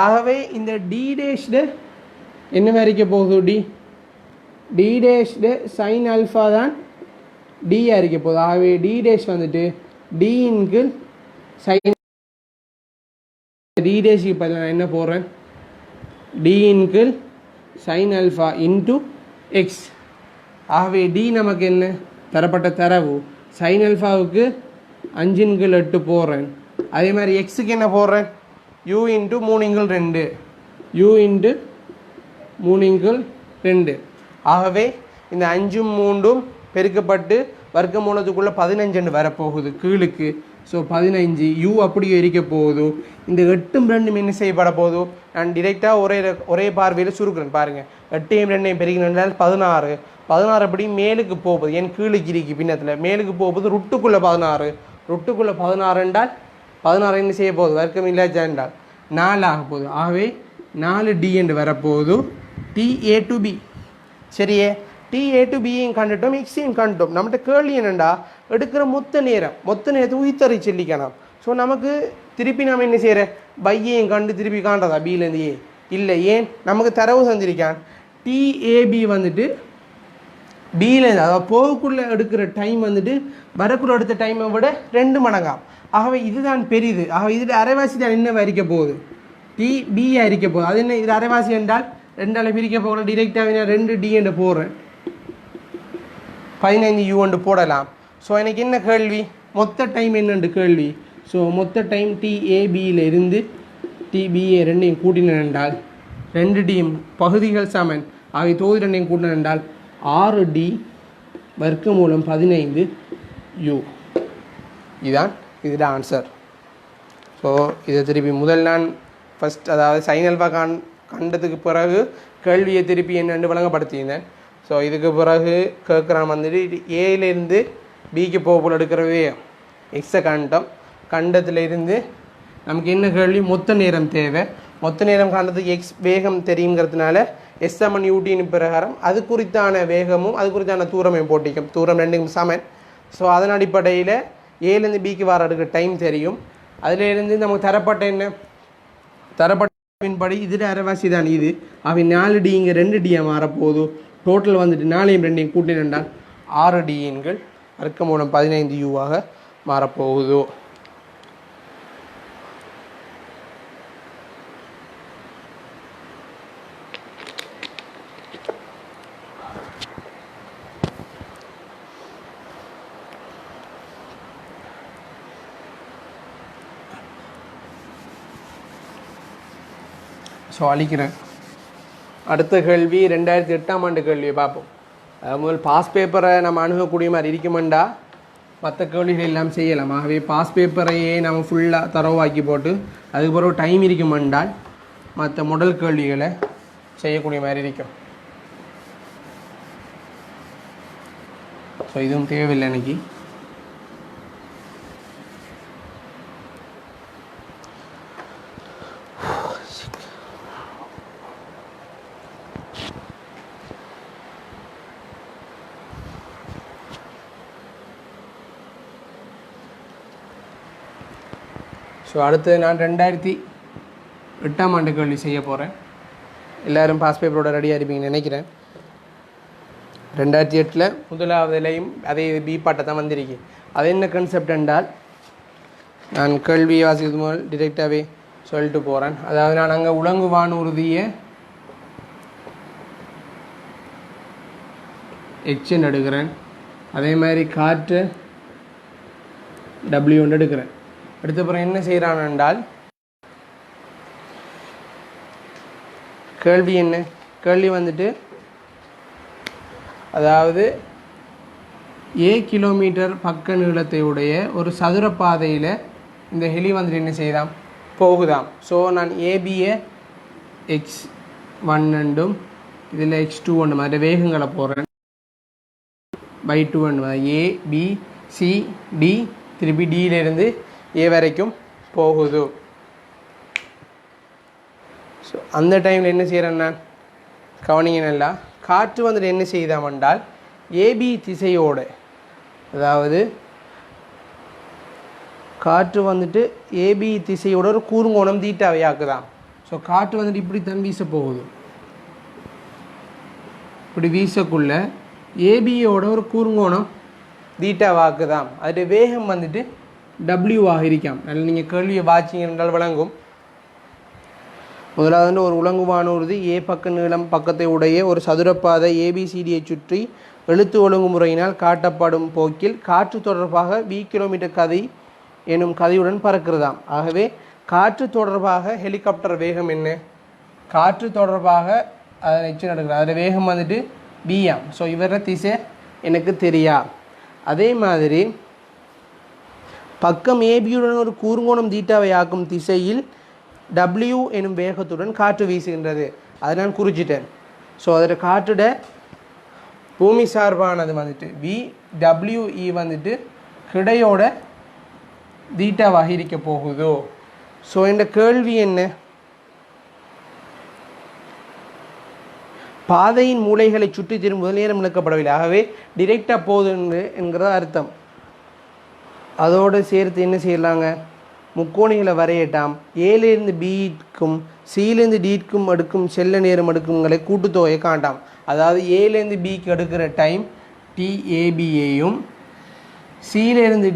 ஆகவே இந்த டி டேஷ்டு என்ன வரைக்க போகுது? டி டேஷ்டு சைன் அல்ஃபா தான் டி இருக்க போகுது. ஆகவே டி டேஷ் வந்துட்டு டி சைன் டி டேஷுக்கு பதில் நான் என்ன போடுறேன்? T sine alpha into X. ஆகவே டி நமக்கு என்ன தரப்பட்ட தரவு? சைன் அல்ஃபாவுக்கு 5/8 போடுறேன். அதே மாதிரி எக்ஸுக்கு என்ன போடுறேன்? u × 3/2 u × 3/2. ஆகவே இந்த 5ம் 3ம் பெருக்கப்பட்டு வர்க்க மூலத்துக்குள்ளே 15 வரப்போகுது கீழுக்கு. ஸோ 15 u அப்படியே இருக்க போகுது. இந்த 8ம் 2ம் என்ன செய்யப்பட போகுது? நான் டிரெக்டாக ஒரே பார்வையில் சுருக்கிறேன் பாருங்கள். 8ம் 2ம் பெருக்கினால் 16 16 அப்படி மேலுக்கு போகுது. என் கீழுக்கு இருக்கு பின்னத்தில் மேலுக்கு போகுது. ருட்டுக்குள்ளே 16 ருட்டுக்குள்ளே 16 என்றால் 16 என்ன செய்ய போகுது? வர்க்கம் இல்லாச்சா என்றால் 4 ஆக போகுது. ஆகவே 4d என்று வரப்போகுது. ta to b. சரியே ta to b-யும் கண்டுட்டோம், எக்ஸையும் கண்டுட்டோம். நம்மகிட்ட கேள்வி என்னென்னா எடுக்கிற மொத்த நேரத்தை உயிர்த்தறி சொல்லிக்கலாம். ஸோ நமக்கு திருப்பி நம்ம என்ன செய்கிற பையையும் கண்டு திருப்பி காண்றதா பிலேருந்து ஏ இல்லை. ஏன் நமக்கு தரவு செஞ்சிருக்கான் TAB வந்துட்டு பிலேருந்து, அதாவது போகக்குள்ளே எடுக்கிற டைம் வந்துட்டு வரக்குள்ள எடுத்த டைமை விட 2 மடங்காம். ஆகவே இதுதான் பெரிது. ஆகவே இதில் அரைவாசி தான் என்ன வரிக்க போகுது? TB அரிக்க போகுது. அது என்ன? இது அரைவாசி என்றால் 2ஆல் பிரிக்க போகிற டிரெக்டாக நான் 2D என்று போடுறேன். 15u என்று போடலாம். ஸோ எனக்கு என்ன கேள்வி? மொத்த டைம் என்னென்று கேள்வி. ஸோ மொத்த டைம் TABயிலிருந்து TBA ரெண்டையும் கூட்டினேன் என்றால் 2D பகுதிகள் சமன் ஆகிய தொகுதி ரெண்டையும் கூட்டினேன் என்றால் 6D வர்க்கமூலம் 15U. இதுதான் இதோட ஆன்சர். ஸோ இதை திருப்பி முதல் நான் ஃபஸ்ட் அதாவது சைன் ஆல்ஃபா கண்டதுக்கு பிறகு கேள்வியை திருப்பி என்னென்று வழங்கப்படுத்தியிருந்தேன். ஸோ இதுக்கு பிறகு கேட்குறான் வந்துட்டு ஏலேருந்து பிக்கு போல் எடுக்கிறவே எக்ஸை கண்டத்தில் இருந்து நமக்கு என்ன கேள்வி மொத்த நேரம் தேவை. மொத்த நேரம் காண்டத்துக்கு எக்ஸ் வேகம் தெரியுங்கிறதுனால S=UTன்னு பிரகாரம் அது குறித்தான வேகமும் அது குறித்தான தூரமையும் போட்டிக்கும். தூரம் ரெண்டுக்கும் சமன். ஸோ அதன் அடிப்படையில் ஏலேருந்து பிக்கு வர எடுக்கிற டைம் தெரியும். அதிலேருந்து நமக்கு தரப்பட்ட என்ன தரப்பட்டபின்படி இதில் அரைவாசி தான் இது. அவை 4D இங்கே 2Dயாக மாறப்போகுது. டோட்டல் வந்துட்டு 4ஐயும் 2ஐயும் கூட்டினால் 6D எண்கள் வர்க்கமூலம் 15U மாறப்போகுது. ஸோ அழிக்கிறேன். அடுத்த கேள்வி 2008ஆம் ஆண்டு கேள்வியை பார்ப்போம். முதல் பாஸ் பேப்பரை நம்ம அணுகக்கூடிய மாதிரி இருக்குமெண்டா மற்ற கேள்விகள் எல்லாம் செய்யலாம். ஆகவே பாஸ் பேப்பரையே நம்ம ஃபுல்லாக தரவாக்கி போட்டு அதுக்கு பிறகு டைம் இருக்குமென்றால் மற்ற முதல் கேள்விகளை செய்யக்கூடிய மாதிரி இருக்கும். ஸோ இதுவும் தேவையில்லை எனக்கு. ஸோ அடுத்து நான் 2008ஆம் ஆண்டு கேள்வி செய்ய போகிறேன். எல்லோரும் பாஸ் பேப்பரோட ரெடியாக இருப்பீங்கன்னு நினைக்கிறேன். 2008 முதலாவதுலேயும் அதே பி பாட்டை தான் வந்திருக்கு. அது என்ன கன்செப்ட் என்றால் நான் கேள்வியை வாசிக்கிறது முதல் டிரெக்டாகவே சொல்லிட்டு போகிறேன். அதாவது நான் அங்கே உலங்கு வானூர்தியை H எடுக்கிறேன். அதே மாதிரி காற்று W எடுக்கிறேன். அடுத்த பிறகு என்ன செய்கிறான் என்றால் கேள்வி என்ன கேள்வி வந்துட்டு அதாவது A கிலோமீட்டர் பக்க நீளத்தை உடைய ஒரு சதுர பாதையில் இந்த ஹெலி வந்துட்டு என்ன செய்யலாம் போகுதாம். ஸோ நான் ABயை X1 என்றும் இதில் X2 ஒன்று மாதிரி வேகங்களை போடுறேன். by2 ஒன்று ABCD திருப்பி டியிலிருந்து A வரைக்கும் போகுது. ஸோ அந்த டைமில் என்ன செய்கிறேன் நான் கவனிங்க நல்லா. காற்று வந்துட்டு என்ன செய்தாமென்றால் AB திசையோடு அதாவது காற்று வந்துட்டு AB திசையோட ஒரு கூர்ங்கோணம் தீட்டாவை ஆக்குதான். ஸோ காற்று வந்துட்டு இப்படி தான் வீச போகுது. இப்படி வீசக்குள்ள ABயோட ஒரு கூர்ங்கோணம் தீட்டாவாக்குதான். அதோடைய வேகம் வந்துட்டு W இருக்காம். அதில் நீங்கள் கேள்வியை வாட்சிங்க என்றால் வழங்கும். முதலாவது ஒரு உலங்கு வானூர்தி A பக்க நீளம் பக்கத்தை உடைய ஒரு சதுரப்பாதை ABCDயை சுற்றி எழுத்து ஒழுங்குமுறையினால் காட்டப்படும் போக்கில் காற்று தொடர்பாக V கிலோமீட்டர் கதை எனும் கதையுடன் பறக்கிறதாம். ஆகவே காற்று தொடர்பாக ஹெலிகாப்டர் வேகம் என்ன காற்று தொடர்பாக அதை நெச்சு நடக்கிறது. அதில் வேகம் வந்துட்டு B. ஸோ இவர திசை எனக்கு தெரியா. அதே மாதிரி பக்கம் ABயுடன் ஒரு கூர்ங்கோணம் தீட்டாவை ஆக்கும் திசையில் W எனும் வேகத்துடன் காற்று வீசுகின்றது. அதை நான் குறிச்சிட்டேன். ஸோ அதில் காற்றுட பூமி சார்பானது வந்துட்டு VWE வந்துட்டு கிடையோட தீட்டாவாக இருக்க போகுதோ. ஸோ இந்த கேள்வி என்ன பாதையின் மூலைகளை சுற்றி திரும்புவதில் நேரம் இழக்கப்படவில்லை. ஆகவே டிரெக்டாக போகுது என்கிறத அர்த்தம். அதோடு சேர்த்து என்ன செய்யலாங்க முக்கோணிகளை வரையட்டாம். ஏலேருந்து பிக்கும் சியிலேருந்து டிக்கும் எடுக்கும் செல்ல நேரம் எடுக்கும்களை கூட்டுத்தொகையை காண்டாம். அதாவது ஏலேருந்து பிக்கு எடுக்கிற டைம் TABயையும் சியிலேருந்து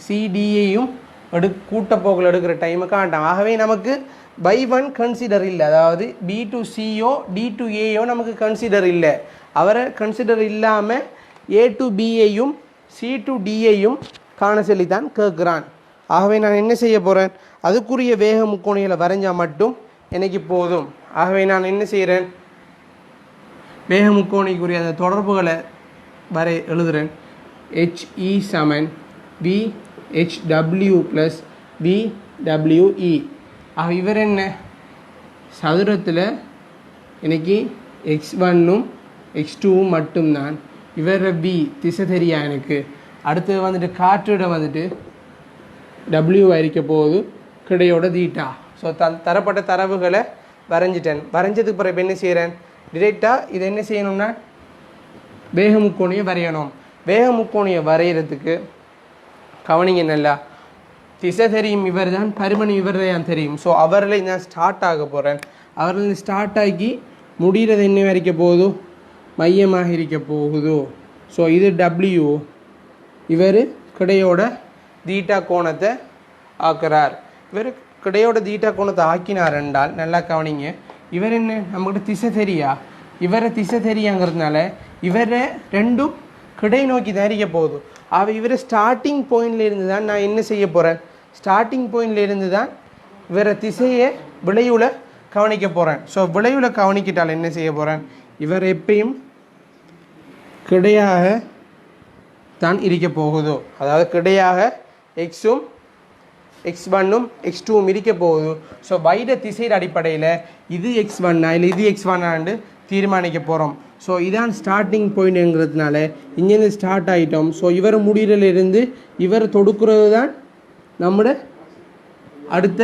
CDயையும் கூட்டப்போக்கில் எடுக்கிற டைமை காண்டாம். ஆகவே நமக்கு by1 கன்சிடர் இல்லை. அதாவது B to Cயோ D to Aயோ நமக்கு கன்சிடர் இல்லை. அவரை கன்சிடர் இல்லாமல் A to Bயையும் C to Dயையும் காண சொல்லி தான் கேட்குறான். ஆகவே நான் என்ன செய்ய போகிறேன், அதுக்குரிய வேக முக்கோணிகளை வரைஞ்சால் மட்டும் எனக்கு போதும். ஆகவே நான் என்ன செய்கிறேன், வேக முக்கோணிக்குரிய அந்த தொடர்புகளை எழுதுகிறேன். HE சமன் VHW ப்ளஸ் VWE. ஆக இவர் என்ன, சதுரத்தில் எனக்கு x1ம் x2ம் மட்டும்தான். இவர V திசை தெரியா எனக்கு. அடுத்து வந்துட்டு காற்றிடம் வந்துட்டு W இருக்க போகுது, கிடையோட தீட்டா. ஸோ தரப்பட்ட தரவுகளை வரைஞ்சிட்டேன். வரைஞ்சதுக்கு பிறகு என்ன செய்கிறேன், டிரெக்டாக இதை என்ன செய்யணும்னா வேக முக்கோணியை வரையணும். வேக முக்கோணியை வரைகிறதுக்கு கவனிங்க நல்லா, திசை தெரியும் இவர் தான், பருமன் இவர் தான் தெரியும். ஸோ அவரில் நான் ஸ்டார்ட் ஆக போகிறேன். அவரில் ஸ்டார்ட் ஆகி முடிகிறது என்ன வரைக்க போகுதோ, மையமாக இருக்க போகுதோ. ஸோ இது W, இவர் கிடையோட தீட்டா கோணத்தை ஆக்குறார். இவர் கிடையோட தீட்டா கோணத்தை ஆக்கினார் என்றால் நல்லா கவனிங்க, இவர் என்ன நம்மகிட்ட திசை தெரியா, இவரை திசை தெரியாங்கிறதுனால இவரை ரெண்டும் கிடை நோக்கி தரிக்க போகுது. இவரை ஸ்டார்டிங் பாயிண்ட்ல இருந்து தான் நான் என்ன செய்ய போகிறேன், ஸ்டார்டிங் பாயிண்ட்ல இருந்து தான் இவரை திசையை விளைவுல கவனிக்க போகிறேன். ஸோ விளைவுல கவனிக்கிட்டால் என்ன செய்ய போகிறேன், இவர் எப்பயும் கிடையாக தான் இருக்க போகுதோ, அதாவது கிடையாக எக்ஸும் x1ம் x2ம் இருக்க போகுது. ஸோ வைட திசையின் அடிப்படையில் இது x1 இல்லை இது x1 தீர்மானிக்க போகிறோம். ஸோ இதான் ஸ்டார்டிங் பாயிண்ட்ங்கிறதுனால இங்கேருந்து ஸ்டார்ட் ஆகிட்டோம். ஸோ இவர் முடியிலிருந்து இவர் தொடுக்கிறது தான் நம்மளோட அடுத்த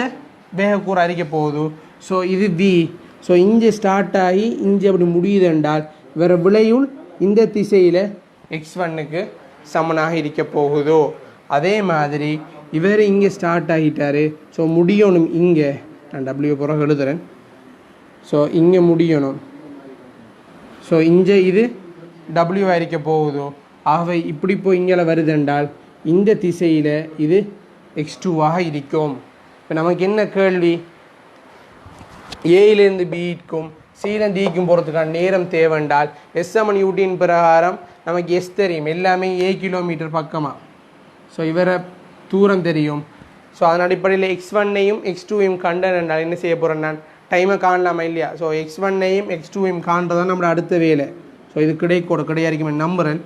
வேகக்கூறு அறிக்க போகுது. ஸோ இது V. ஸோ இங்கே ஸ்டார்ட் ஆகி இங்கே அப்படி முடியுது என்றால் இவர விளையுள் இந்த திசையில் x1க்கு சமனாக இருக்க போகுதோ. அதே மாதிரி இவர் இங்கே ஸ்டார்ட் ஆகிட்டார். ஸோ முடியணும் இங்கே, நான் W பிறகு எழுதுகிறேன். ஸோ இங்கே முடியணும். ஸோ இங்கே இது W இருக்க போகுதோ. ஆகவே இப்படி போய் இங்கே வருதென்றால் இந்த திசையில் இது x2ஆக இருக்கும். இப்போ நமக்கு என்ன கேள்வி, ஏயிலிருந்து பிக்கும் சீலம் டிக்கும் போகிறதுக்கான நேரம் தேவைண்டால் SMUTின் பிரகாரம் நமக்கு S தெரியும், எல்லாமே A கிலோமீட்டர் பக்கமாக. ஸோ இவரை தூரம் தெரியும். ஸோ அதன் அடிப்படையில் x1ஐயும் x2ஐயும் கண்டனால் என்ன செய்ய போகிறேன், நான் டைமை காணலாமா இல்லையா. ஸோ x1ஐயும் x2ஐயும் காண்றதான் நம்மளோட அடுத்த வேலை. ஸோ இது கிடையாதுக்குமே நம்புகிறேன்.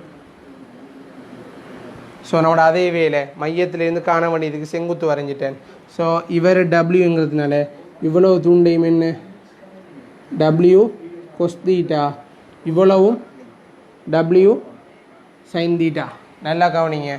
ஸோ நம்மளோட அதே வேலை மையத்திலேருந்து காண வேண்டியதுக்கு செங்குத்து வரைஞ்சிட்டேன். ஸோ இவர் Wங்கிறதுனால இவ்வளவு தூண்டையும் என்ன W cos θ, இவ்வளவும் W sin θ. நல்லா கவனிங்க,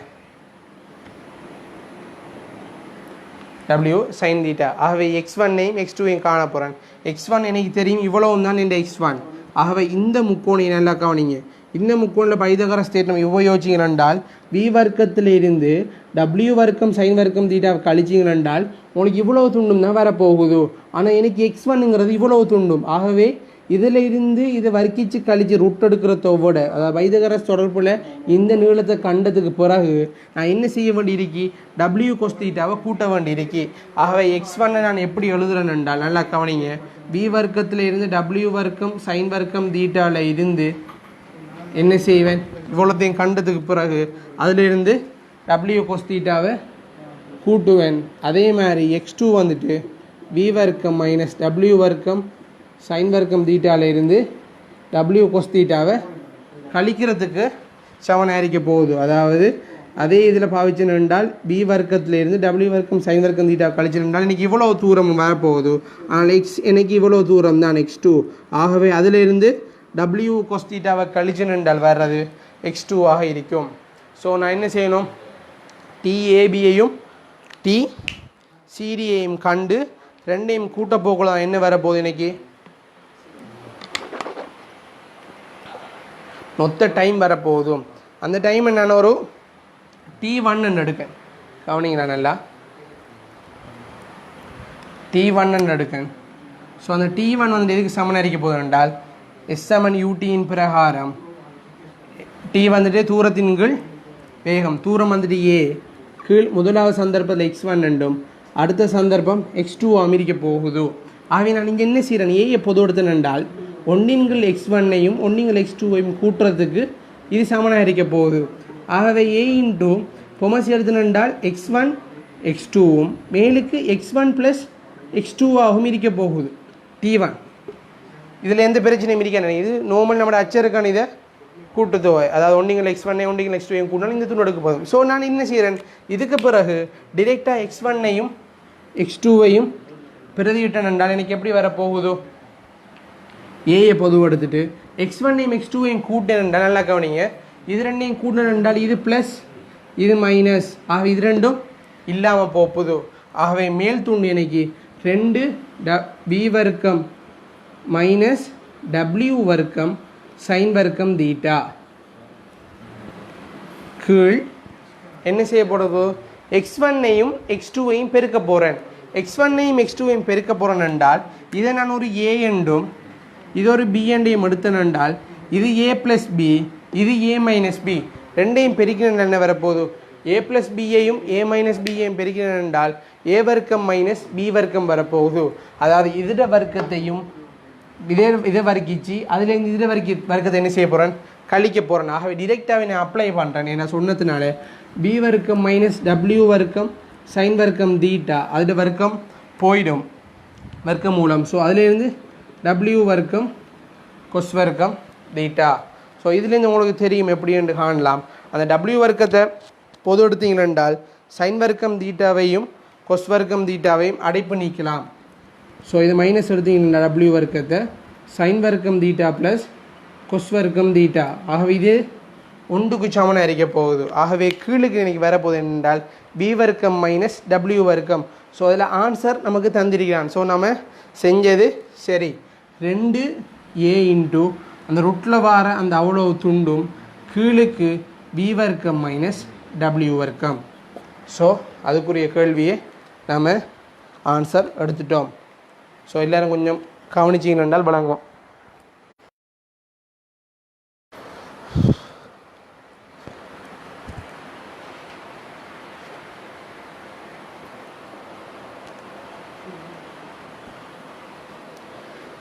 W sin θ. ஆகவே x1ஐயும் x2ஐயும் காண போகிறேன். x1 எனக்கு தெரியும், இவ்வளவும் தான் இந்த x1. ஆகவே இந்த முக்கோணை நல்லா கவனிங்க. இந்த முக்கோணில் பைதகரஸ் தேற்றம் உபயோகிச்சிங்க என்றால் V வர்க்கத்தில் இருந்து W வர்க்கம் சைன் வர்க்கம் தீட்டா கழிச்சிங்க என்றால் உங்களுக்கு இவ்வளவு துண்டும் தான் வரப்போகுது. ஆனால் எனக்கு x1ங்கிறது இவ்வளவு துண்டும். ஆகவே இதில் இருந்து இதை வர்க்கிச்சு கழிச்சு ரூட் எடுக்கிறதோட, அதாவது பைதகரஸ் தொடர்பில் இந்த நீளத்தை கண்டதுக்கு பிறகு நான் என்ன செய்ய வேண்டியிருக்கி, W cos θவை கூட்ட வேண்டியிருக்கி. ஆகவே x1 நான் எப்படி எழுதுறேன் என்றால் நல்லா கவனிங்க, V வர்க்கத்தில் இருந்து W வர்க்கம் சைன் வர்க்கம் தீட்டாவில் இருந்து என்ன செய்வேன், இவ்வளோத்தையும் கண்டதுக்கு பிறகு அதிலிருந்து W cos θவை கூட்டுவேன். அதே மாதிரி x2 வந்துட்டு V வர்க்கம் மைனஸ் W வர்க்கம் சைன் வர்க்கம் தீட்டாவில் இருந்து W cos θவை கழிக்கிறதுக்கு சமனாக இருக்க போகுது. அதாவது அதே இதில் பாவிச்சுன்னு என்றால் V வர்க்கத்தில் இருந்து W வர்க்கம் சைன் வர்க்கம் தீட்டா கழிச்சிருந்தால் இன்றைக்கி இவ்வளோ தூரம் வரப்போகுது. ஆனால் எனக்கு இவ்வளோ தூரம் தான் x2. ஆகவே அதிலிருந்து W cos θவை கழிச்சுன்னு என்றால் வர்றது x2 ஆக இருக்கும். ஸோ நான் என்ன செய்யணும், TABயையும் TCDயையும் கண்டு ரெண்டையும் கூட்ட போக்கலாம். என்ன வரப்போகுது, இன்னைக்கு மொத்த டைம் வரப்போகுதும். அந்த டைம் நான் ஒரு T1 எடுக்கேன். கவனிங்களா நல்லா, T1 எடுக்கேன். ஸோ அந்த T1 வந்து எதுக்கு சமன் அறிக்க போகுது என்றால் SMUTின் பிரகாரம் T வந்துட்டு தூரத்தின் கீழ் வேகம், தூரம் வந்துட்டு A கீழ் முதலாவது சந்தர்ப்பத்தில் x1 என்றும் அடுத்த சந்தர்ப்பம் x2 அமெரிக்க போகுது. ஆகவே நான் இங்கே என்ன செய்கிறேன், ஏயை பொது எடுத்தேன் என்றால் ஒன்றின்கள் x1ஐயும் ஒன்றின்கள் x2ஐயும் கூட்டுறதுக்கு இது சமனாக இருக்க போகுது. ஆகவே A இன்ட்டு பொமசி எடுத்துனென்றால் x1 x2வும் மேலுக்கு x1 + x2ஆகவும் இருக்க போகுது t1. இதில் எந்த பிரச்சனையும் இருக்காது. இது நார்மல் நம்ம அச்சருக்கான இதை கூட்டுத்தொகை, அதாவது ஒன்றிங்கள் x1 ஒன்றிங்கள் x2 கூட்டினாலும் இந்த துண்டு எடுக்க போதும். ஸோ நான் என்ன செய்கிறேன், இதுக்கு பிறகு டிரெக்டாக x1ஐயும் x2ஐயும் பிரதியிட்டேன் என்றால் எனக்கு எப்படி வரப்போகுதோ, ஏயை பொதுவாக எடுத்துட்டு x1ஐயும் x2ஐயும் கூட்டேன் என்றால் நல்லா கவனிங்க, இது ரெண்டையும் கூட்டினேன் என்றால் இது ப்ளஸ் இது மைனஸ், ஆக இது ரெண்டும் இல்லாமல் போகுது. ஆகவே மேல் துண்டு எனக்கு 2b வர்க்கம் மைனஸ் w வர்க்கம் sin வர்க்கம் தீட்டா கீழ் என்ன செய்ய போகிறது, x1ஐயும் x2ஐயும் பெருக்க போகிறேன். x1ஐயும் x2ஐயும் பெருக்க போகிறேன் என்றால் இதை நான் ஒரு a என்றும் இது ஒரு b என்றையும் எடுத்தேன் என்றால் இது a + b இது a - b ரெண்டையும் பெருக்கிறேன் என்ன வரப்போகுது, a + b-ஐயும் a - b-ஐயும் பெருக்கிறேன் என்றால் a வர்க்கம் மைனஸ் b வர்க்கம் வரப்போகுது. அதாவது இதோட வர்க்கத்தையும் இதை வர்க்கிச்சு அதுலேருந்து இதில் வர்க்கத்தை என்ன செய்ய போகிறேன், கழிக்க போகிறேன். ஆகவே டிரெக்டாகவே நான் அப்ளை பண்ணுறேன். என்ன சொன்னதுனால b வர்க்கம் மைனஸ் w வர்க்கம் sin வர்க்கம் தீட்டா அதோட வர்க்கம் போயிடும் வர்க்கம் மூலம். ஸோ அதுலேருந்து w வர்க்கம் cos வர்க்கம் தீட்டா. ஸோ இதுலேருந்து உங்களுக்கு தெரியும் எப்படி என்று காணலாம். அந்த w வர்க்கத்தை பொது எடுத்தீங்களென்றால் sin வர்க்கம் தீட்டாவையும் cos வர்க்கம் தீட்டாவையும் அடைப்பு நீக்கலாம். ஸோ இது மைனஸ் எடுத்தீங்கன்னா w வர்க்கத்தை sin வர்க்கம் தீட்டா ப்ளஸ் cos வர்க்கம் தீட்டா, ஆகவே இது ஒன்றுக்கு சமனாக இருக்க போகுது. ஆகவே கீழுக்கு இன்றைக்கி வரப்போகுது என்றால் b வர்க்கம் மைனஸ் w வர்க்கம். ஸோ அதில் ஆன்சர் நமக்கு தந்திருக்கிறான். ஸோ நம்ம செஞ்சது சரி. 2a இன்ட்டு அந்த ருட்டில் வர அந்த அவ்வளோ துண்டும் கீழுக்கு b வர்க்கம் மைனஸ் w வர்க்கம். ஸோ அதுக்குரிய கேள்வியை நாம் ஆன்சர் எடுத்துட்டோம். ஸோ எல்லோரும் கொஞ்சம் கவனிச்சிங்கன்னால் வழங்கும்.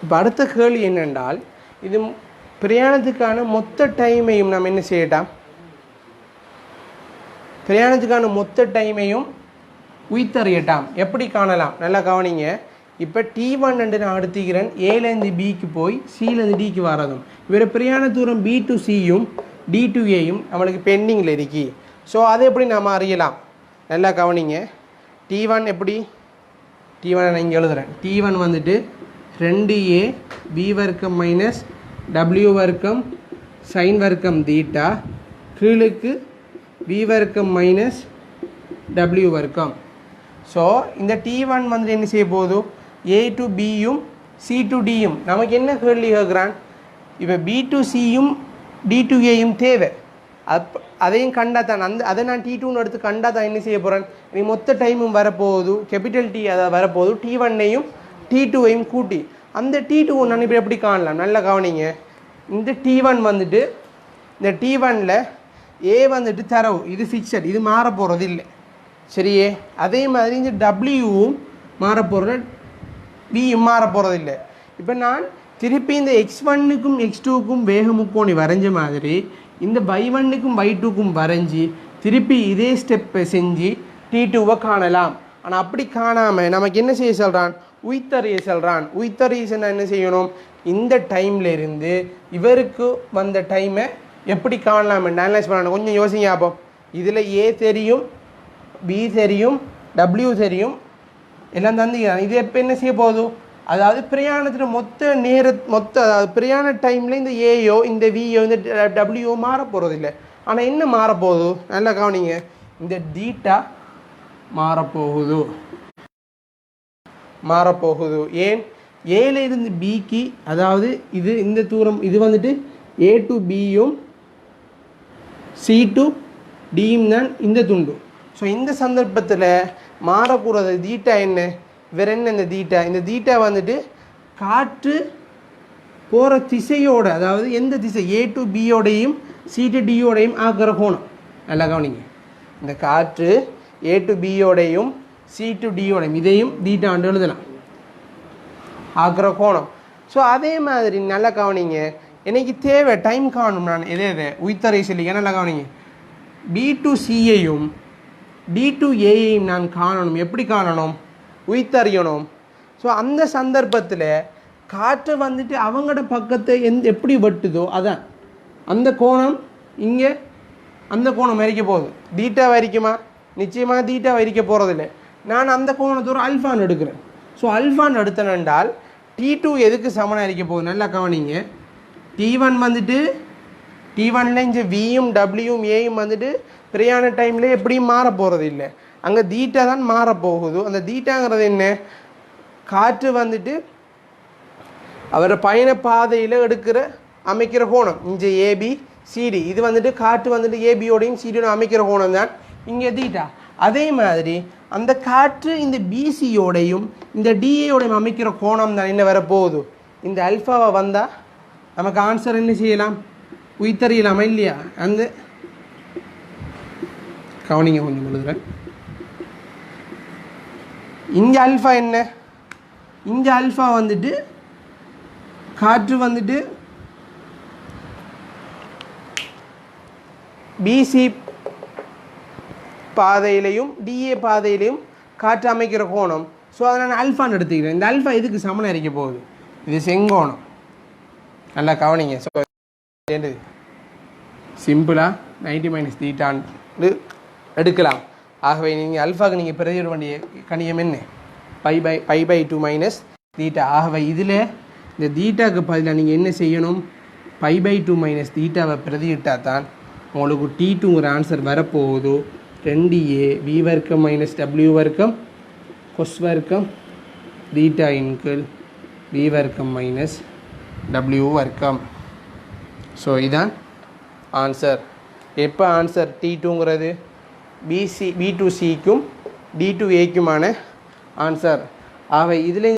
இப்போ அடுத்த கேள்வி என்னென்றால், இது பிரயாணத்துக்கான மொத்த டைமையும் நம்ம என்ன செய்யட்டாம், பிரயாணத்துக்கான மொத்த டைமையும் உயிர்த்தறியட்டாம். எப்படி காணலாம், நல்லா கவனிங்க. இப்போ T1 என்று நான் எடுத்துக்கிறேன், ஏலேருந்து பிக்கு போய் சிலேருந்து டிக்கு வரதும். இவர பிரயாண தூரம் B to Cயும் D to Aயும் நம்மளுக்கு பெண்டிங்கில் இருக்கி. ஸோ அதை எப்படி நாம் அறியலாம், நல்லா கவனிங்க. T1 எப்படி, T1 நான் இங்கே எழுதுகிறேன். T1 வந்துட்டு 2a b வர்க்கம் மைனஸ் w வர்க்கம் sin வர்க்கம் தீட்டா கீழுக்கு b வர்க்கம் மைனஸ் w வர்க்கம். ஸோ இந்த T1 வந்து என்ன செய்ய போகுது, a to bயும் c to dயும் நமக்கு என்ன கேள்வி கேட்குறான், இப்போ b to cயும் d to aயும் தேவை. அதையும் கண்டா தான் அதை நான் T2ன்னு எடுத்து கண்டா தான் என்ன செய்ய போகிறேன், நீ மொத்த டைமும் வரப்போகுது கேபிட்டல் T அதை வரப்போகுது T1ஐயும் T2ஐயும் கூட்டி. அந்த T2 நான் இப்போ எப்படி காணலாம், நல்லா கவனிங்க. இந்த T1 வந்துட்டு இந்த T1ல் A வந்துட்டு தரவு, இது ஃபிக்ஸட், இது மாற போகிறது இல்லை சரியே. அதே மாதிரி இந்த டபிள்யூவும் மாற போகிறது, பியும் மாற போகிறது இல்லை. இப்போ நான் திருப்பி இந்த x1க்கும் x2க்கும் வேக முக்கோணி வரைஞ்ச மாதிரி இந்த y1க்கும் y2க்கும் வரைஞ்சி திருப்பி இதே ஸ்டெப்பை செஞ்சு T2வை காணலாம். ஆனால் அப்படி காணாமல் நமக்கு என்ன செய்ய சொல்கிறான், உயிர்த்தறிய சொல்கிறான். உயிர்த்தறிய என்ன செய்யணும், இந்த டைமில் இருந்து இவருக்கு வந்த டைமை எப்படி காணலாம் அனலைஸ் பண்ணணும். கொஞ்சம் யோசிங்க அப்போ. இதில் A தெரியும், B தெரியும், W தெரியும், எல்லாம் தந்துக்கிறான். இது எப்போ என்ன செய்ய போதும், அதாவது பிரயாணத்தில் அதாவது பிரயாண டைமில் இந்த ஏயோ இந்த வியோ இந்த டபிள்யூஓ மாற போகிறது இல்லை. ஆனால் என்ன மாறப்போகுது, நல்லா கவனிங்க, இந்த டீட்டா மாறப்போகுது. ஏன், ஏல இருந்து பிக்கு, அதாவது இது இந்த தூரம் இது வந்துட்டு A to Bயும் C to Dயும் தான் இந்த துண்டு. ஸோ இந்த சந்தர்ப்பத்தில் மாறக்கூடாது தீட்டா என்ன, வேற என்ன இந்த தீட்டா வந்துட்டு காற்று போகிற திசையோட, அதாவது எந்த திசை A to Bயோடையும் C to Dயோடையும் ஆக்கிற கோணம். நல்லா கவனிங்க, இந்த காற்று A to Bயோடையும் C to Dயோடையும் இதையும் தீட்டாண்டு எழுதலாம், ஆக்கிற கோணம். ஸோ அதே மாதிரி நல்லா கவனிங்க, எனக்கு தேவை டைம் காணும். நான் எதே உயிர்த்தறை சொல்லிக்க நல்லா கவனிங்க. B to Cயையும் டி டு ஏயையும் நான் காணணும். எப்படி காணணும்? உயிர்த்தறியணும். ஸோ அந்த சந்தர்ப்பத்தில் காற்றை வந்துட்டு அவங்களோட பக்கத்தை எப்படி வெட்டுதோ அதான் அந்த கோணம் இங்கே அந்த கோணம் வரைக்க போகுது. தீட்டா வரைக்குமா? நிச்சயமாக தீட்டா வரைக்க போகிறதில்லை. நான் அந்த கோணத்தோட அல்ஃபான் எடுக்கிறேன். ஸோ அல்ஃபான் எடுத்தனென்றால் T2 எதுக்கு சமனாக இருக்க போகுது? நல்லா கவனிங்க. T1 வந்துட்டு T1ல இங்கே வியும் டபிள்யூயும் ஏயும் வந்துட்டு பிரியான டைமில் எப்படியும் மாற போகிறது இல்லை. அங்கே தீட்டா தான் மாறப்போகுது. அந்த தீட்டாங்கிறது என்ன? காற்று வந்துட்டு அவரை பயண பாதையில் அமைக்கிற கோணம் இங்கே ஏபி சிடி. இது வந்துட்டு காற்று வந்துட்டு ஏபியோடையும் சிடியோடையும் அமைக்கிற கோணம் தான் இங்கே தீட்டா. அதே மாதிரி அந்த காற்று இந்த பிசியோடையும் இந்த டிஏயோடையும் அமைக்கிற கோணம் தான் என்ன வரப்போகுது? இந்த அல்ஃபாவை வந்தால் நமக்கு ஆன்சர் என்ன செய்யலாம்? உயிர்த்தறியலாமா இல்லையா? அந்த கவனிங்க கொஞ்சம் எழுதுறேன். இங்கே அல்ஃபா என்ன? இங்கே அல்ஃபா வந்துட்டு காற்று வந்துட்டு பிசி பாதையிலையும் டிஏ பாதையிலையும் காற்று அமைக்கிற கோணம். ஸோ அதை நான் அல்ஃபான்னு எடுத்துக்கிறேன். இந்த அல்ஃபா இதுக்கு சமனாக இருக்க போகுது. இது செங்கோணம். நல்லா கவனிங்க. ஸோ சிம்பிளாக 90 - தீட்டான்னு எடுக்கலாம். ஆகவே நீங்கள் அல்ஃபாவுக்கு நீங்கள் பிரதியிட வேண்டிய கணியம் என்ன? π/2 - தீட்டா. ஆகவே இதில் இந்த தீட்டாவுக்கு பதிலாக நீங்கள் என்ன செய்யணும்? π/2 - தீட்டாவை பிரதியிட்டால் தான் உங்களுக்கு T2ங்கிற ஆன்சர் வரப்போகுது. 2a v வர்க்கம் - w வர்க்கம் கொஸ் வர்க்கம் தீட்டா இன்கீழ் v வர்க்கம் - w வர்க்கம். ஸோ இதான் ஆன்சர். எப்போ ஆன்சர்? T2ங்கிறது B2Cக்கும் D2Aக்குமான ஆன்சர். ஆகவே இதில்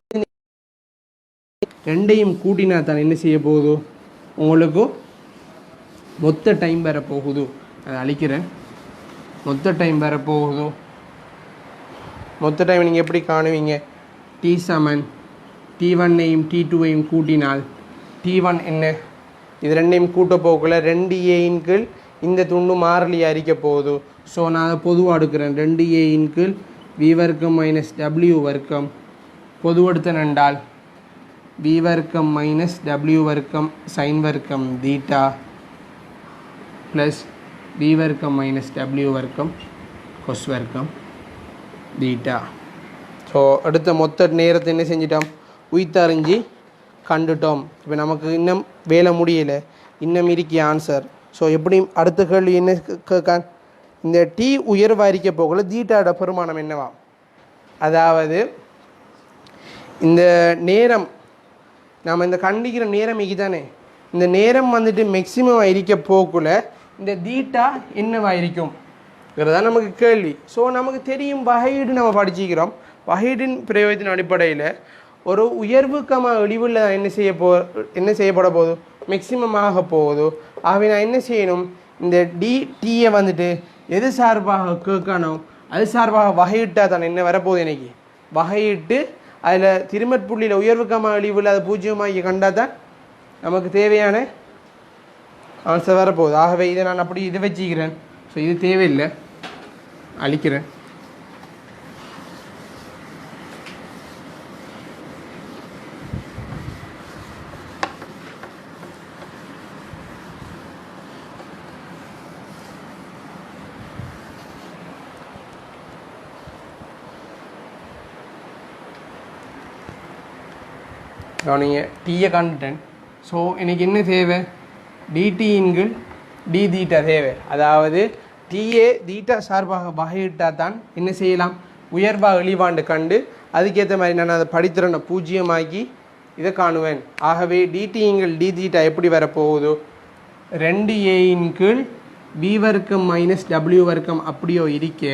ரெண்டையும் கூட்டினா தான் என்ன செய்ய போகுது? உங்களுக்கு மொத்த டைம் வரப்போகுது. அதை அழிக்கிறேன். மொத்த டைம் வரப்போகுது. மொத்த டைம் நீங்கள் எப்படி காணுவீங்க? T சமன் T1ஐயும் T2ஐயும் கூட்டினால் T1 என்ன? இது ரெண்டையும் கூட்ட போக்குள்ள 2a கீழ் இந்த துண்டு மாறிலியாக இருக்க போகுது. ஸோ நான் அதை பொதுவாக எடுக்கிறேன். 2a கீழ் v வர்க்கம் - w வர்க்கம் பொதுவெடுத்தன் என்றால் v வர்க்கம் - w வர்க்கம் சைன் வர்க்கம் தீட்டா ப்ளஸ் v வர்க்கம் - w வர்க்கம் கொஸ் வர்க்கம் தீட்டா. ஸோ அடுத்த மொத்த நேரத்தை என்ன செஞ்சிட்டோம்? உயிர்த்தறிஞ்சு கண்டுட்டோம். இப்போ நமக்கு இன்னும் வேலை முடியலை, இன்னும் இருக்கிய ஆன்சர். ஸோ எப்படியும் அடுத்த கேள்வி என்ன கேட்கான்? இந்த டி உயர்வாக இருக்க போகல தீட்டாவோட பெருமானம் என்னவா? அதாவது இந்த நேரம் நாம் இந்த கண்டிக்கிற நேரம் தானே, இந்த நேரம் வந்துட்டு மேக்சிமம் இருக்க போக்குள்ள இந்த தீட்டா என்னவா இருக்கும்ங்கிறதான் நமக்கு கேள்வி. ஸோ நமக்கு தெரியும் வகையீடு நம்ம படிச்சுக்கிறோம். வகையீடின் பிரயோகத்தின் அடிப்படையில் ஒரு உயர்வுக்கமாக இழிவுள்ள என்ன செய்யப்பட போகுது? மேக்சிமம் ஆக போகுது. ஆகவே நான் என்ன செய்யணும்? இந்த டிடியை வந்துட்டு எது சார்பாக கேட்கணும் அது சார்பாக வகையிட்டால் தான் என்ன வரப்போகுது? எனக்கு வகையிட்டு அதில் திருமட்புள்ளியில் உயர்வுக்கமாக இழிவுள்ள அது பூஜ்ஜியமாக கண்டால் தான் நமக்கு தேவையான ஆன்சர் வரப்போகுது. ஆகவே இதை நான் அப்படி இதை வச்சுக்கிறேன். ஸோ இது தேவையில்லை, அழிக்கிறேன். கவனிங்க, டீயை கண்டுட்டேன். ஸோ எனக்கு என்ன தேவை? டிடி இன்கள் டி தீட்டா தேவை. அதாவது டிஏ தீட்டா சார்பாக வகையிட்டால் தான் என்ன செய்யலாம்? உயர்வாக இழிவாண்டு கண்டு அதுக்கேற்ற மாதிரி நான் அதை படித்திறனை பூஜ்ஜியமாக்கி இதை காணுவேன். ஆகவே டிடி இன்கள் டி தீட்டா எப்படி வரப்போகுது? 2a கீழ் v வர்க்கம் - w வர்க்கம் அப்படியோ இருக்க.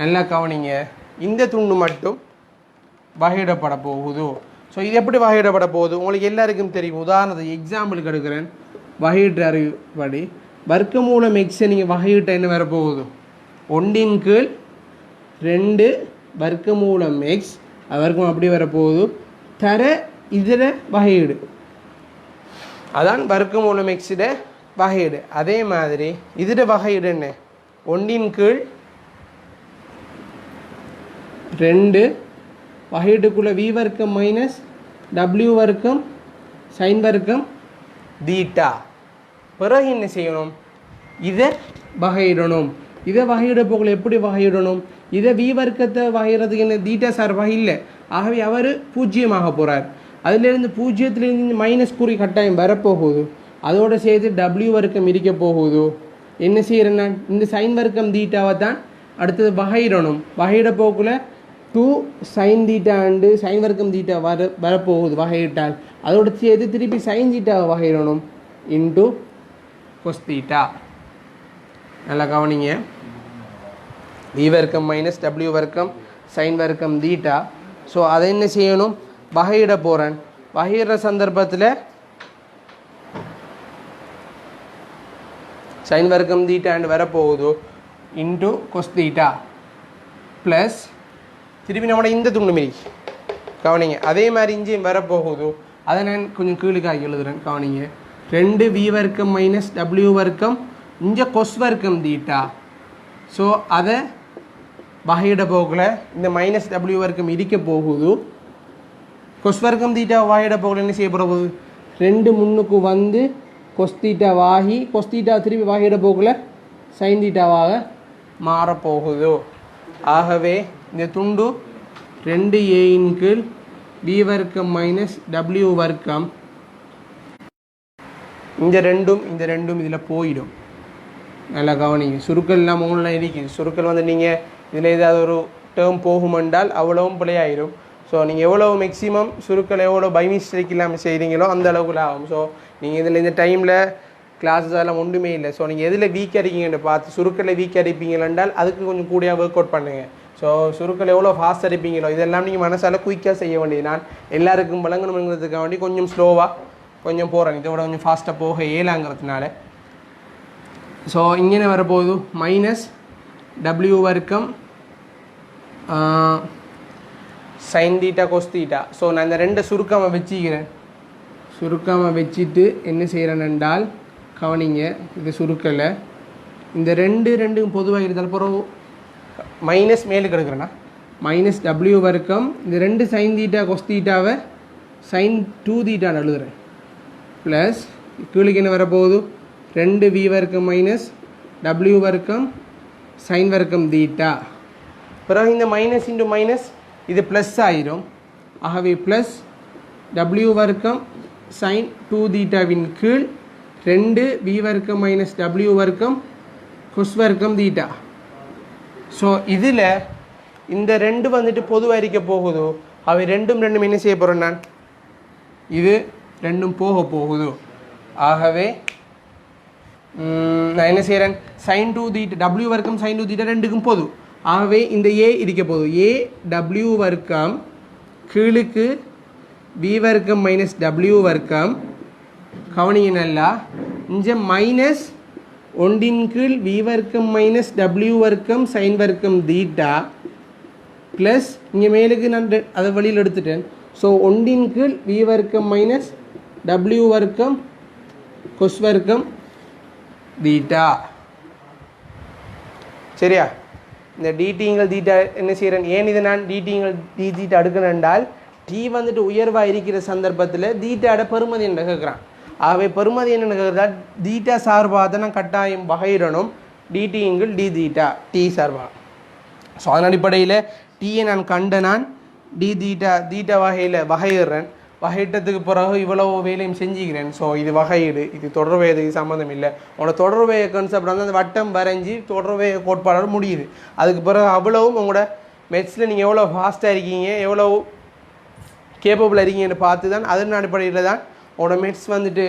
நல்லா கவனிங்க, இந்த துண்டு மட்டும் வகையிடப்பட போகுது. ஸோ இது எப்படி வகையிடப்பட போகுது உங்களுக்கு எல்லாருக்கும் தெரியும். உதாரணத்துக்கு எக்ஸாம்பிளுக்கு எடுக்கிறேன். வகையிட்ட அறிவுப்படி வர்க்கமூலம் எக்ஸை நீங்கள் வகையிட்ட என்ன வரப்போகுது? 1 கீழ் 2 வர்க்கமூலம் எக்ஸ் வர்க்கம் அப்படி வரப்போகுது. தர இதில் வகையீடு அதான் வர்க்கமூலம் எக்ஸிட வகையீடு. அதே மாதிரி இதில் வகையீடு என்ன? 1 கீழ் 2 வகையீட்டுக்குள்ளே v வர்க்கம் மைனஸ் w வர்க்கம் sin வர்க்கம் தீட்டா. பிறகு என்ன செய்யணும், இதை வகையிடணும். இதை வகையிட போகல எப்படி வகையிடணும், இதை v வர்க்கத்தை வகையிறதுக்கு என்ன தீட்டா சார்பாக இல்லை, ஆகவே அவர் பூஜ்ஜியமாக போகிறார். அதிலிருந்து பூஜ்ஜியத்திலிருந்து மைனஸ் குறி கட்டாயம் வரப்போகுது, அதோடு சேர்த்து w வர்க்கம் இருக்க போகுது. என்ன செய்கிறேன்னா இந்த சைன் வர்க்கம் தீட்டாவை தான் அடுத்தது வகையிடணும். வகையிட போக்குள்ள 2 sin தீட்டா அண்டு சைன் வர்க்கம் தீட்டா வரப்போகுது வகையிட்டால், அதோடு சேர்த்து திருப்பி சைன் தீட்டாவை வகையிடணும் இன்டு கொஸ் தீட்டா. நல்லா கவனிங்க, v வர்க்கம் மைனஸ் w வர்க்கம் சைன் வர்க்கம் தீட்டா. ஸோ அதை என்ன செய்யணும், வகையிட போகிறேன். வகையிடுற சந்தர்ப்பத்தில் சைன் வர்க்கம் தீட்டாண்டு வரப்போகுது இன்டு கொஸ் தீட்டா ப்ளஸ் திருப்பி நம்மளோட இந்த துண்டு மாரி கவனிங்க, அதே மாதிரி இங்கேயும் வரப்போகுது. அதை நான் கொஞ்சம் கீழுக்காக எழுதுறேன். கவனிங்க, 2 v வர்க்கம் மைனஸ் w வர்க்கம் இங்கே கொஸ் வர்க்கம் தீட்டா. ஸோ அதை வகையிட போகல இந்த மைனஸ் w வர்க்கம் இருக்க போகுது. கொஸ் வர்க்கம் தீட்டா வகையிட போகல என்ன செய்ய போகுது, 2 முன்னுக்கு வந்து கொஸ் தீட்டாவாகி கொஸ் தீட்டா திருப்பி வகையிட போகல சைன் தீட்டாவாக மாறப்போகுது. ஆகவே இந்த துண்டு 2a கீழ் v வர்க்கம் மைனஸ் w வர்க்கம் இந்த ரெண்டும் இதில் போயிடும். நல்லா கவனிங்க, சுருக்கள் எல்லாம் உங்களெலாம் இருக்குது. சுருக்கள் வந்து நீங்கள் இதில் ஏதாவது ஒரு டேர்ம் போகுமென்றால் அவ்வளவும் பிழையாயிடும். ஸோ நீங்கள் எவ்வளோ மேக்ஸிமம் சுருக்கள் எவ்வளோ பை மிஸ்டேக் இல்லாமல் செய்கிறீங்களோ அந்த அளவுக்கு ஆகும். ஸோ நீங்கள் இதில் இந்த டைமில் கிளாஸஸ் அதெல்லாம் ஒன்றுமே இல்லை. ஸோ நீங்கள் எதில் வீக் அடிப்பீங்கன்னு பார்த்து சுருக்களில் வீக் அடிப்பீங்களால் அதுக்கு கொஞ்சம் கூடியாக ஒர்க் அவுட் பண்ணுங்கள். ஸோ சுருக்கள் எவ்வளோ ஃபாஸ்ட் அடிப்பீங்களோ இதெல்லாம் நீங்கள் மனசால் குயிக்காக செய்ய வேண்டியது. நான் எல்லாருக்கும் வழங்கணுங்கிறதுக்காக வேண்டி கொஞ்சம் ஸ்லோவாக கொஞ்சம் போகிறேன், இதோட கொஞ்சம் ஃபாஸ்ட்டாக போக இயலாங்கிறதுனால. ஸோ இங்கே வரப்போகுது மைனஸ் w வர்க்கம் சைன் தீட்டா கொஸ் தீட்டா. ஸோ நான் இந்த ரெண்டை சுருக்காமல் வச்சுக்கிறேன். சுருக்காமல் வச்சுட்டு என்ன செய்கிறேன் என்றால் கவனிங்க, இது சுருக்கலை இந்த ரெண்டுக்கும் பொதுவாக இருந்தால் பிறகு மைனஸ் மேலுக்கு எடுக்கிறேன்னா மைனஸ் w வர்க்கம் இந்த 2 சைன் தீட்டா கொஸ் தீட்டாவை சைன் 2 தீட்டான்னு எழுதுறேன் ப்ளஸ் கீழுக்கு என்ன வரப்போகுது 2 v வர்க்கம் மைனஸ் w வர்க்கம் சைன் வர்க்கம் தீட்டா. பிறகு இந்த மைனஸ் இன்டு மைனஸ் இது ப்ளஸ் ஆயிரும். ஆகவே ப்ளஸ் w வர்க்கம் சைன் 2 தீட்டாவின் கீழ் 2 v வர்க்கம் மைனஸ் w வர்க்கம் கொஸ் வர்க்கம் தீட்டா. ஸோ இதில் இந்த ரெண்டு வந்துட்டு பொதுவாக இருக்க போகுது. அவை ரெண்டும் என்ன செய்ய போகிறேன், நான் இது ரெண்டும் போக போகுது. ஆகவே நான் என்ன செய்கிறேன், சைன் 2 தீட்டா w வர்க்கம் சைன் 2 தீட்டா ரெண்டுக்கும் போதும். ஆகவே இந்த a இருக்க போகுது, a w வர்க்கம் கீழுக்கு v வர்க்கம் மைனஸ் w வர்க்கம். கவனிங்க நல்லா, இங்கே மைனஸ் 1 கீழ் v வர்க்கம் மைனஸ் w வர்க்கம் சைன் வர்க்கம் தீட்டா ப்ளஸ் இங்கே மேலுக்கு நான் அதை வழியில் எடுத்துட்டேன். ஸோ 1 கீழ் v வர்க்கம் மைனஸ் w வர்க்கம் கொஸ் வர்க்கம் தீட்டா. சரியா, இந்த டிடிங்கள் தீட்டா என்ன செய்கிறேன், ஏன் இதை நான் டிடிங்கள் டி தீட்டா எடுக்கணும் என்றால் டி வந்துட்டு உயர்வாக இருக்கிற சந்தர்ப்பத்தில் தீட்டாட பெருமதி என்ன கேட்குறான். ஆகவே பெருமதி என்னென்னு கேட்குறதா தீட்டா சார்பாக தான் நான் கட்டாயம் வகையிடணும், டிடிங்கள் டி தீட்டா டி சார்பாக. ஸோ அதன் அடிப்படையில் டீயை நான் கண்ட நான் டி தீட்டா வகையில் வகையிடுறேன். வகையிட்டதுக்கு பிறகு இவ்வளோ வேலையும் செஞ்சுக்கிறேன். ஸோ இது வகையீடு, இது தொடர்புக்கு சம்மந்தம் இல்லை. உங்களோட தொடர்பு கான்செப்ட் வந்து அந்த வட்டம் வரைஞ்சி தொடர்பு கோட்பாடு முடியுது. அதுக்கு பிறகு அவ்வளவும் உங்களோட மெட்ஸில் நீங்கள் எவ்வளோ ஃபாஸ்ட்டாக இருக்கீங்க, எவ்வளோ கேப்பபிளாக இருக்கீங்கன்னு பார்த்து தான் அதன் அடிப்படையில் தான் உங்களோட மெட்ஸ் வந்துட்டு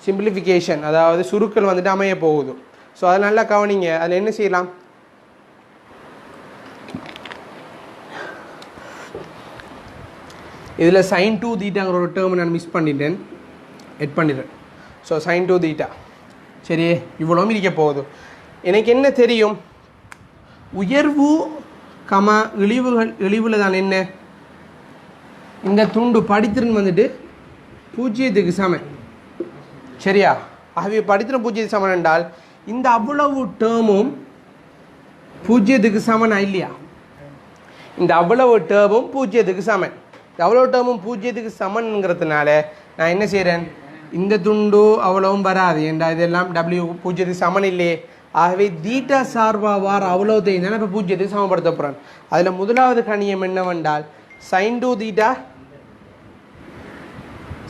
சிம்பிளிஃபிகேஷன், அதாவது சுருக்கள் வந்துட்டு அமைய போகுது. ஸோ அதை நல்லா கவனிங்க. அதில் என்ன செய்யலாம், இதில் சைன் 2 தீட்டாங்கிற ஒரு டேர்ம் நான் மிஸ் பண்ணிட்டேன், எட் பண்ணிடுறேன். ஸோ சைன் 2 தீட்டா சரி இவ்வளவும் இருக்க போகுது. எனக்கு என்ன தெரியும், உயர்வு இழிவில் தான் என்ன, இந்த துண்டு படித்திறன் வந்துட்டு 0க்கு சமன். சரியா, ஆகவே படித்திறன் 0க்கு சமன் என்றால் இந்த அவ்வளவு டேர்மும் 0க்கு சமனா இல்லையா. இந்த அவ்வளவு டேர்மும் பூஜ்ஜியத்துக்கு சமன். இந்த அவ்வளவு டேர்மும் பூஜ்ஜியத்துக்கு சமன்ங்கிறதுனால நான் என்ன செய்கிறேன், இந்த துண்டு அவ்வளவும் வராது. ஏண்டா இதெல்லாம் டபிள்யூ பூஜ்ஜியத்துக்கு சமன் இல்லையே. ஆகவே தீட்டா சார்பாக வார அவ்வளோத்தையும் தானே இப்போ பூஜ்ஜியத்துக்கு சமப்படுத்த போகிறேன். அதில் முதலாவது கணியம் என்னவென்றால் sin 2 தீட்டா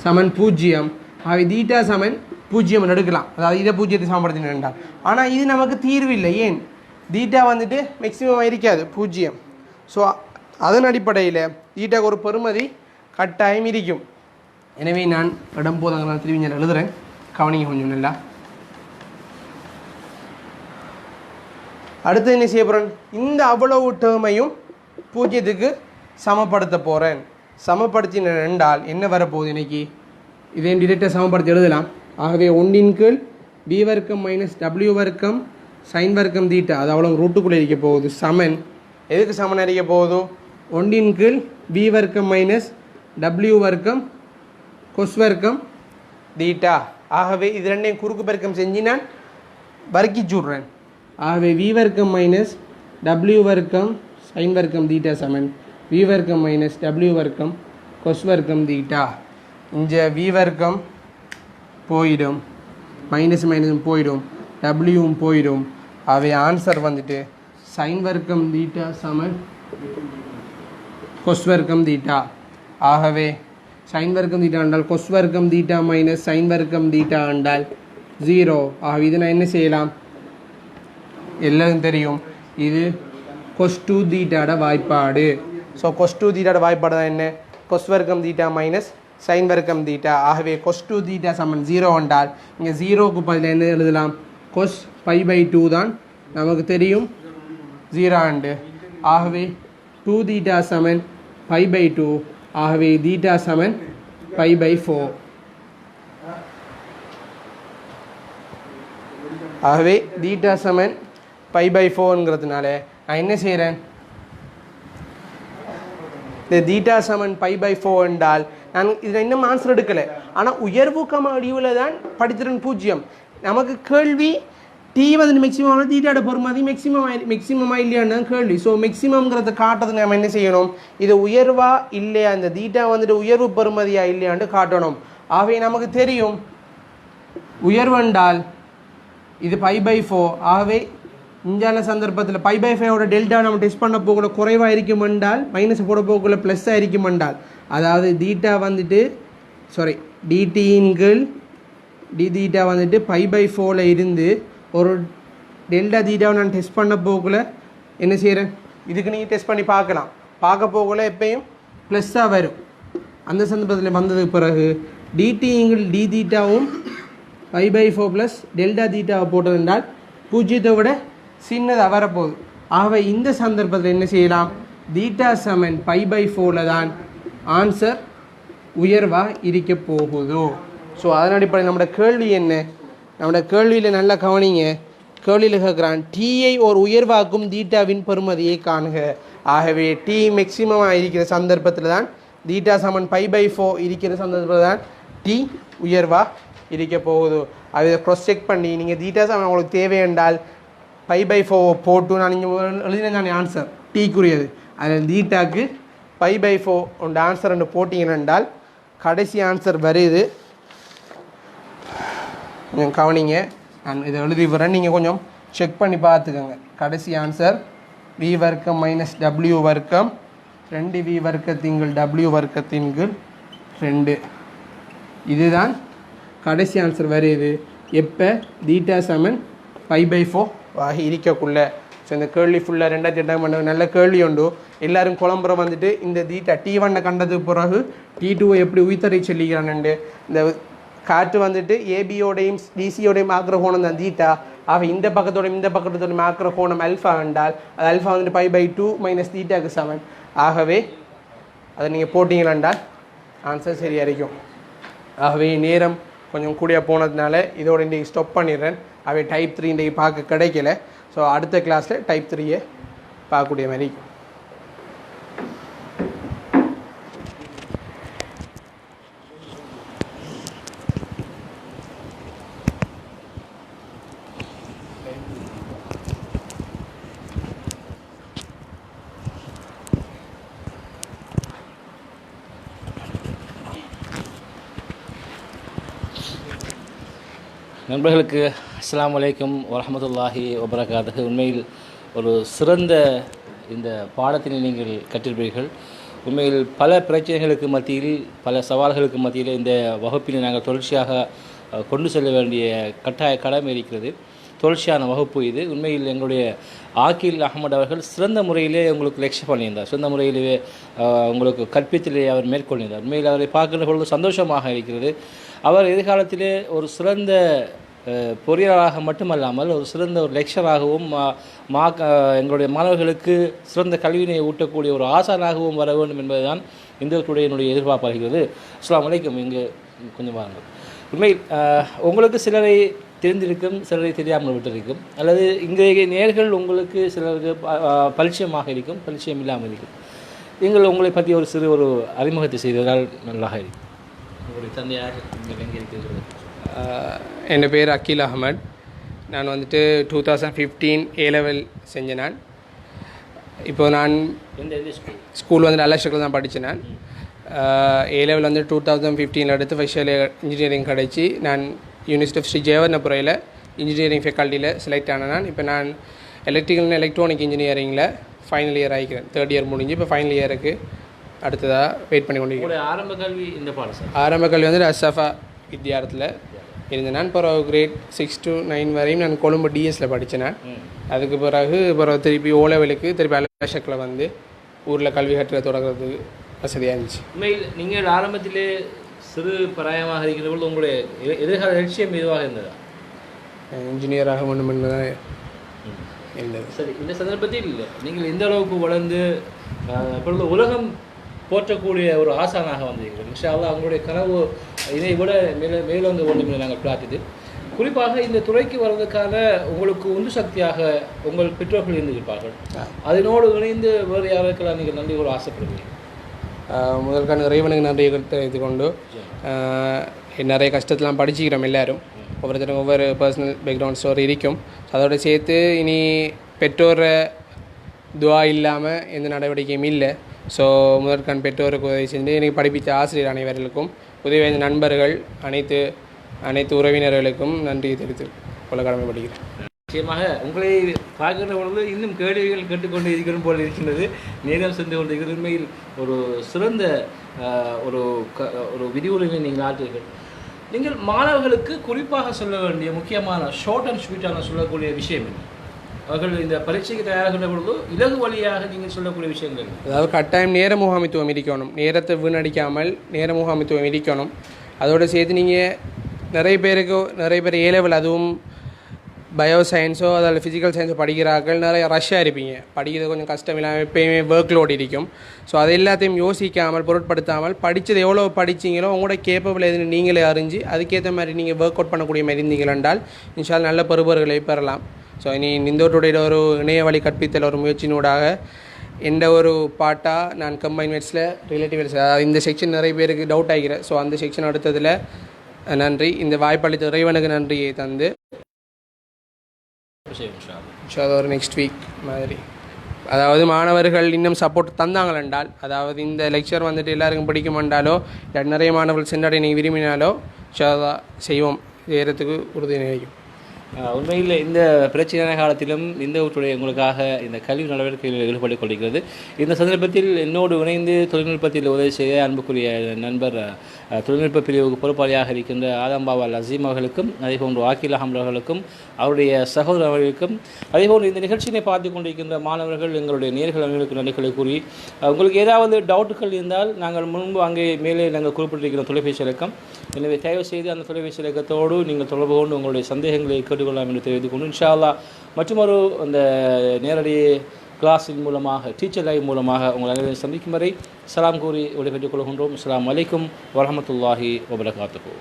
சமன் பூஜ்ஜியம். ஆகவே தீட்டா சமன் பூஜ்ஜியம் எடுக்கலாம். அதாவது இதை பூஜ்ஜியத்தை சமப்படுத்தினால். ஆனால் இது நமக்கு தீர்வு இல்லை. ஏன், தீட்டா வந்துட்டு மேக்ஸிமம் இருக்காது பூஜ்ஜியம். ஸோ அதன் அடிப்படையில் தீட்டாக்கு ஒரு பெறுமதி கட்டாயம் இருக்கும். எனவே நான் இடம் போதாங்க நான் திரும்பி நான் எழுதுகிறேன், கவனிங்க கொஞ்சம் நல்லா. அடுத்து என்ன செய்ய போகிறேன், இந்த அவ்வளவு டேர்மையும் பூஜ்ஜியத்துக்கு சமப்படுத்த போகிறேன். சமப்படுத்தின என்றால் என்ன வரப்போகுது இன்னைக்கு, இதே டிரெக்டாக சமப்படுத்தி எழுதலாம். ஆகவே 1 கீழ் b வர்க்கம் மைனஸ் w வர்க்கம் சைன் வர்க்கம் தீட்டா, அது அவ்வளோ ரூட்டுக்குள்ளே இருக்க போகுது, சமன் எதுக்கு சமன் அறிக்க போகுது, 1 கீழ் b வர்க்கம் மைனஸ் w வர்க்கம் கொஸ் வர்க்கம் தீட்டா. ஆகவே இது ரெண்டையும் குறுக்கு பெருக்கம் செஞ்சு நான் வர்க்கிச்சு விட்றேன். ஆகவே v வர்க்கம் மைனஸ் w வர்க்கம் சைன் வர்க்கம் தீட்டா சமன் v வர்க்கம் மைனஸ் w வர்க்கம் கொஸ் வர்க்கம் தீட்டா. இங்கே v வர்க்கம் போயிடும், மைனஸ் மைனஸும் போயிடும், டபிள்யூவும் போயிடும். அவை ஆன்சர் வந்துட்டு சைன் வர்க்கம் தீட்டா சமன் கொஸ் வர்க்கம் தீட்டா. ஆகவே சைன் வர்க்கம் தீட்டா என்றால் கொஸ் வர்க்கம் தீட்டா மைனஸ் சைன் வர்க்கம் தீட்டா என்றால் 0. ஆகவே இதை நான் என்ன செய்யலாம், எல்லாரும் தெரியும், இது கொஸ் 2 தீட்டாட வாய்ப்பாடு. ஸோ கொஸ் 2 தீட்டாட வாய்ப்பாடு தான் என்ன, கொஸ் வர்க்கம் தீட்டா மைனஸ் சைன் வர்க்கம் தீட்டா. ஆகவே கொஸ் 2 தீட்டா சமன் 0 என்றால் இங்கே 0க்கு பதில் என்ன எழுதலாம், கொஸ் π/2 தான் நமக்கு தெரியும் 0 ஆண்டு. ஆகவே 2 தீட்டா சமன் π/2. ஆகவே தீட்டா சமன் π/4. ஆகவே தீட்டா சமன் π/4ங்கிறதுனால நான் என்ன செய்கிறேன், இந்த தீட்டா சமன் π/4 என்றால் நான் இதில் இன்னும் ஆன்சர் எடுக்கலை. ஆனால் உயர்வு அடிவில் தான் படித்திறன் 0. நமக்கு கேள்வி டி வந்து மேக்ஸிமம் தீட்டாட பொறுமதி மேக்ஸிமமாக இல்லையான்னு தான் கேள்வி. ஸோ மேக்ஸிமம்ங்கிறத காட்டுறதுக்கு நம்ம என்ன செய்யணும், இது உயர்வா இல்லையா, இந்த தீட்டா வந்துட்டு உயர்வு பெறுமதியா இல்லையான்னு காட்டணும். ஆகவே நமக்கு தெரியும் உயர்வென்றால் இது π/4. ஆகவே இஞ்சான சந்தர்ப்பத்தில் π/5ஓட டெல்டா நம்ம டெஸ்ட் பண்ண போகல குறைவாக இருக்கும் என்றால், மைனஸ் போட போகல ப்ளஸ்ஸாக இருக்கும் என்றால், அதாவது தீட்டா வந்துட்டு டிடின்கள் டி தீட்டா வந்துட்டு π/4ல் இருந்து ஒரு டெல்டா தீட்டாவை நான் டெஸ்ட் பண்ண போகல என்ன செய்கிறேன், இதுக்கு நீங்கள் டெஸ்ட் பண்ணி பார்க்க போகல எப்பயும் ப்ளஸ்ஸாக வரும். அந்த சந்தர்ப்பத்தில் வந்ததுக்கு பிறகு டிடிங்கள் டி தீட்டாவும் π/4 ப்ளஸ் டெல்டா தீட்டாவை போட்டதென்றால் 0 விட சின்னதாக வரப்போகுது. ஆகவே இந்த சந்தர்ப்பத்தில் என்ன செய்யலாம், தீட்டா சமன் π/4ல் தான் ஆன்சர் உயர்வாக இருக்க போகுதோ. ஸோ அதன் அடிப்படையில் நம்மளோட கேள்வி என்ன, நம்மளோட கேள்வியில் நல்லா கவனிங்க. கேள்வியில் கேட்குறான் டீயை ஒரு உயர்வாக்கும் தீட்டாவின் பெறுமதியை காணுக. ஆகவே டி மேக்சிமமாக இருக்கிற சந்தர்ப்பத்தில் தான் தீட்டா சமன் π/4 இருக்கிற சந்தர்ப்பத்தில் தான் டி உயர்வாக இருக்க போகுது. அதை க்ராஸ் செக் பண்ணி நீங்கள் தீட்டா சமன் உங்களுக்கு தேவை என்றால் π/4 போட்டு நான் நீங்கள் எழுதினேன் ஆன்சர் டீக்குரியது. அதில் தீட்டாக்கு π/4 உண்ட ஆன்சர் ஒன்று போட்டிங்க என்றால் கடைசி ஆன்சர் வருது. கொஞ்சம் கவனிங்க, நான் இதை எழுதி வரேன், நீங்கள் கொஞ்சம் செக் பண்ணி பார்த்துக்கோங்க. கடைசி ஆன்சர் v வர்க்கம் மைனஸ் w வர்க்கம் 2v வர்க்கத்தின்கள் w வர்க்கத்தின்கள் 2. இதுதான் கடைசி ஆன்சர் வருது எப்போ தீட்டா சமன் π/4 ஆகி இருக்கக்குள்ள. ஸோ இந்த கேள்வி ஃபுல்லாக 2008 பண்ண நல்ல கேள்வி உண்டு. எல்லோரும் குழம்புறம் வந்துட்டு இந்த தீட்டா T1 கண்டதுக்கு பிறகு T2 எப்படி உயிர்த்தறை சொல்லிக்கிறான்னு, இந்த காற்று வந்துட்டு ஏபியோடையும் டிசியோடையும் ஆக்கிற கோணம் தான் தீட்டா. ஆக இந்த பக்கத்தோடையும் ஆக்கிற கோணம் அல்ஃபா என்றால் அது அல்ஃபா வந்துட்டு π/2 மைனஸ் தீட்டாக்கு சமன். ஆகவே அதை நீங்கள் போட்டிங்களாண்டால் ஆன்சர் சரியாக இருக்கும். ஆகவே நேரம் கொஞ்சம் கூடிய போனதுனால இதோட இன்றைக்கி ஸ்டாப் பண்ணிடுறேன். அவை டைப் 3 இன்றைக்கி பார்க்க கிடைக்கல. ஸோ அடுத்த கிளாஸில் டைப் 3 பார்க்கக்கூடிய மாதிரி. நண்பர்களுக்கு அஸ்ஸலாமு அலைக்கும் வரஹ்மத்துல்லாஹி வபரகாத்துஹு. உண்மையில் ஒரு சிறந்த இந்த பாடத்தினை நீங்கள் கற்றிருப்பீர்கள். உண்மையில் பல பிரச்சனைகளுக்கு மத்தியில், பல சவால்களுக்கு மத்தியில் இந்த வகுப்பினை நாங்கள் தொடர்ச்சியாக கொண்டு செல்ல வேண்டிய கட்டாய கடமை இருக்கிறது. தொடர்ச்சியான வகுப்பு இது. உண்மையில் எங்களுடைய ஆக்கில் அகமது அவர்கள் சிறந்த முறையிலே உங்களுக்கு லெக்சர் பண்ணியிருந்தார். சிறந்த முறையிலே உங்களுக்கு கற்பித்திலே அவர் மேற்கொண்டிருந்தார். உண்மையில் அவரை பார்க்கின்ற பொழுது சந்தோஷமாக இருக்கிறது. அவர் எதிர்காலத்திலே ஒரு சிறந்த பொறியாளராக மட்டுமல்லாமல் ஒரு சிறந்த ஒரு லெக்சராகவும் எங்களுடைய மாணவர்களுக்கு சிறந்த கல்வியினை ஊட்டக்கூடிய ஒரு ஆசானாகவும் வர வேண்டும் என்பதுதான் இந்த என்னுடைய எதிர்பார்ப்பாகிறது. அஸ்ஸலாமு அலைக்கும். இங்கே கொஞ்சம் வாருங்கள். உண்மையில் உங்களுக்கு சிலரை தெரிந்திருக்கும், சிலரை தெரியாமல் விட்டிருக்கும், அல்லது இன்றைய நேர்கள் உங்களுக்கு சிலருக்கு பரிச்சயமாக இருக்கும், பரிச்சயம் இல்லாமல் இருக்கும். நீங்கள் உங்களை பற்றி ஒரு சிறு ஒரு அறிமுகத்தை செய்ததால் நல்லாக இருக்கும். உங்களுடைய தந்தையார் நீங்கள் எங்கே இருக்கிறது? என் பேர் அக்கீல் அகமட். நான் வந்துட்டு 2015 A-level செஞ்சேன். நான் இப்போது நான் ஸ்கூல் வந்து அலஷக்கில் தான் படித்தேன். நான் A-level வந்து 2015 எடுத்து ஃபைனல் இன்ஜினியரிங் கிடச்சி நான் யூனிவர்சிட்டி ஆஃப் ஸ்ரீ ஜெயவர்ணபுரையில் இன்ஜினியரிங் ஃபேக்கல்ட்டியில் செலக்ட் ஆனேன். நான் இப்போ நான் எலக்ட்ரிக்கல் அண்ட் எலக்ட்ரானிக் இன்ஜினியரிங்கில் ஃபைனல் இயர் ஆகிக்கிறேன். 3rd year முடிஞ்சு இப்போ ஃபைனல் இயருக்கு அடுத்ததாக வெயிட் பண்ணி கொண்டு ஆரம்ப கல்வி இந்த பாடம் ஆரம்ப கல்வி வந்து அசஃபா வித்யாரத்தில் இருந்தேன். நான் பிறகு கிரேட் 6 to 9 வரையும் நான் கொழும்பு டிஎஸில் படித்தேன். நான் அதுக்கு பிறகு திருப்பி O-levelக்கு திருப்பி அலஷக்கில் வந்து ஊரில் கல்வி கற்ற தொடங்குறதுக்கு வசதியாக இருந்துச்சு. உண்மையில் நீங்கள் ஆரம்பத்திலே சிறு பிராயமாக இருக்கிற பொழுது உங்களுடைய எதிர்கால லட்சியம் எதுவாக இருந்ததா? இன்ஜினியராக வேண்டும் என்பதுதான் இருந்தது. சரி, இந்த சந்தர்ப்பத்தில் நீங்கள் எந்த அளவுக்கு வளர்ந்து இப்பொழுது உலகம் போற்றக்கூடிய ஒரு ஆசானாக வந்திருக்கிறோம். இன்ஷா அல்லாஹ் அவங்களுடைய கனவு இதை விட மேலோங்க வேண்டும் என்று நாங்கள் பிரார்த்தித்து, குறிப்பாக இந்த துறைக்கு வர்றதுக்கான உங்களுக்கு உந்து சக்தியாக உங்கள் பெற்றோர்கள் இருந்திருப்பார்கள். அதனோடு இணைந்து வேறு யாருக்கெல்லாம் நீங்கள் நன்றி ஒரு ஆசைப்படுவீங்க? முதற்கான இறைவனுக்கு நன்றியை தெரிவித்து கொண்டு, நிறைய கஷ்டத்தெலாம் படிச்சுக்கிறோம் எல்லோரும். ஒவ்வொருத்தரும் ஒவ்வொரு பர்சனல் பேக்ரவுண்ட் ஸ்டோரி இருக்கும். அதோடு சேர்த்து இனி பெற்றோர துவா இல்லாமல் எந்த நடவடிக்கையும் இல்லை. ஸோ முதற்கான பெற்றோருக்கு உதவி செஞ்சு எனக்கு படிப்பித்த ஆசிரியர் அனைவர்களுக்கும், உதவி செய்த நண்பர்கள், அனைத்து உறவினர்களுக்கும் நன்றி தெரிவித்து கொள்ள கடமைப்படுகிறேன். நிச்சயமாக உங்களை பார்க்கின்ற பொழுது இன்னும் கேள்விகள் கேட்டுக்கொண்டு இருக்கிறது போல் இருக்கின்றது. நேரம் சென்று கொண்டிருக்கிறது. உண்மையில் ஒரு சிறந்த ஒரு விரிவுரையை நீங்கள் ஆற்றுவீர்கள். நீங்கள் மாணவர்களுக்கு குறிப்பாக சொல்ல வேண்டிய முக்கியமான ஷார்ட் அண்ட் ஸ்வீட்டான சொல்லக்கூடிய விஷயம் என்ன? அவர்கள் இந்த பரீட்சைக்கு தயாராகின்ற பொழுது இலகு வழியாக நீங்கள் சொல்லக்கூடிய விஷயங்கள், அதாவது கட்டாயம் நேர முகாமித்துவம் இருக்கணும். நேரத்தை வீணடிக்காமல் நேர முகாமித்துவம் இருக்கணும். அதோடு சேர்த்து நீங்கள் நிறைய பேர் A-level அதுவும் பயோ சயின்ஸோ அதில் ஃபிசிக்கல் சயின்ஸோ படிக்கிறார்கள், நிறைய ரஷ்ஷாக இருப்பீங்க. படிக்கிறது கொஞ்சம் கஷ்டம் இல்லாமல் எப்போயுமே ஒர்க் லோட் இருக்கும். ஸோ அது எல்லாத்தையும் யோசிக்காமல் பொருட்படுத்தாமல் படித்தது எவ்வளோ படிச்சிங்களோ உங்களோட கேப்பபிள் எதுன்னு நீங்களே அறிஞ்சு அதுக்கேற்ற மாதிரி நீங்கள் ஒர்க் அவுட் பண்ணக்கூடிய மாதிரி இருந்தீங்கள் என்றால் இன்ஷால் நல்ல பெறுபவர்களை பெறலாம். ஸோ இனி இந்தோட்டுடைய ஒரு இணைய வழி கற்பித்தல் ஒரு முயற்சியினூடாக எந்த ஒரு பாட்டாக நான் கம்பைன் மேட்ஸில் ரிலேட்டிவ் அதாவது இந்த செக்ஷன் நிறைய பேருக்கு டவுட் ஆகிறேன். ஸோ அந்த செக்ஷன் அடுத்ததில் நன்றி. இந்த வாய்ப்பளித்த இறைவனுக்கு நன்றியை தந்து ஒரு நெக்ஸ்ட் வீக் மாதிரி, அதாவது மாணவர்கள் இன்னும் சப்போர்ட் தந்தாங்கள் என்றால், அதாவது இந்த லெக்சர் வந்துட்டு எல்லாருக்கும் பிடிக்குமென்றாலோ நிறைய மாணவர்கள் சென்றடை நீங்கள் விரும்பினாலோ செய்வோம், செய்கிறதுக்கு உறுதி நினைக்கும். உண்மையில் இந்த பிரச்சனையான காலத்திலும் இந்த ஊற்றுடைய உங்களுக்காக இந்த கல்வி நடவடிக்கைகளில் ஈடுபட்டுக் கொள்கிறது. இந்த சந்தர்ப்பத்தில் என்னோடு இணைந்து தொழில்நுட்பத்தில் உதவி செய்ய அன்புக்குரிய நண்பர் தொழில்நுட்ப பிரிவுக்கு பொறுப்பாளியாக இருக்கின்ற ஆதம்பாவா அசீம் அவர்களுக்கும், அதேபோன்று ஆக்கில் அஹமது அவர்களுக்கும், அவருடைய சகோதரர் அவர்களுக்கும், அதேபோன்று இந்த நிகழ்ச்சியை பார்த்து கொண்டிருக்கின்ற மாணவர்கள் எங்களுடைய நேர்கள் அவர்களுக்கு நன்றிகளை கூறி, உங்களுக்கு ஏதாவது டவுட்டுகள் இருந்தால் நாங்கள் முன்பு அங்கே மேலே நாங்கள் குறிப்பிட்டிருக்கிற தொலைபேசி இலக்கம், எனவே தயவு செய்து அந்த தொலைபேசி இலக்கத்தோடு நீங்கள் தொடர்பு கொண்டு உங்களுடைய சந்தேகங்களை கேட்டுக்கொள்ளலாம் என்று தெரிவித்துக் கொண்டு, இன்ஷா அல்லாஹ் மற்றொரு அந்த நேரடி கிளாஸின் மூலமாக, டீச்சர் லைவ் மூலமாக உங்கள் அனைவரையும் சந்திக்கும் வரை சலாம் கூறி விடைபெற்றுக் கொள்கின்றோம். அஸ்ஸலாமு அலைக்கும் வரஹ்மத்துல்லாஹி வபரகாத்துஹு.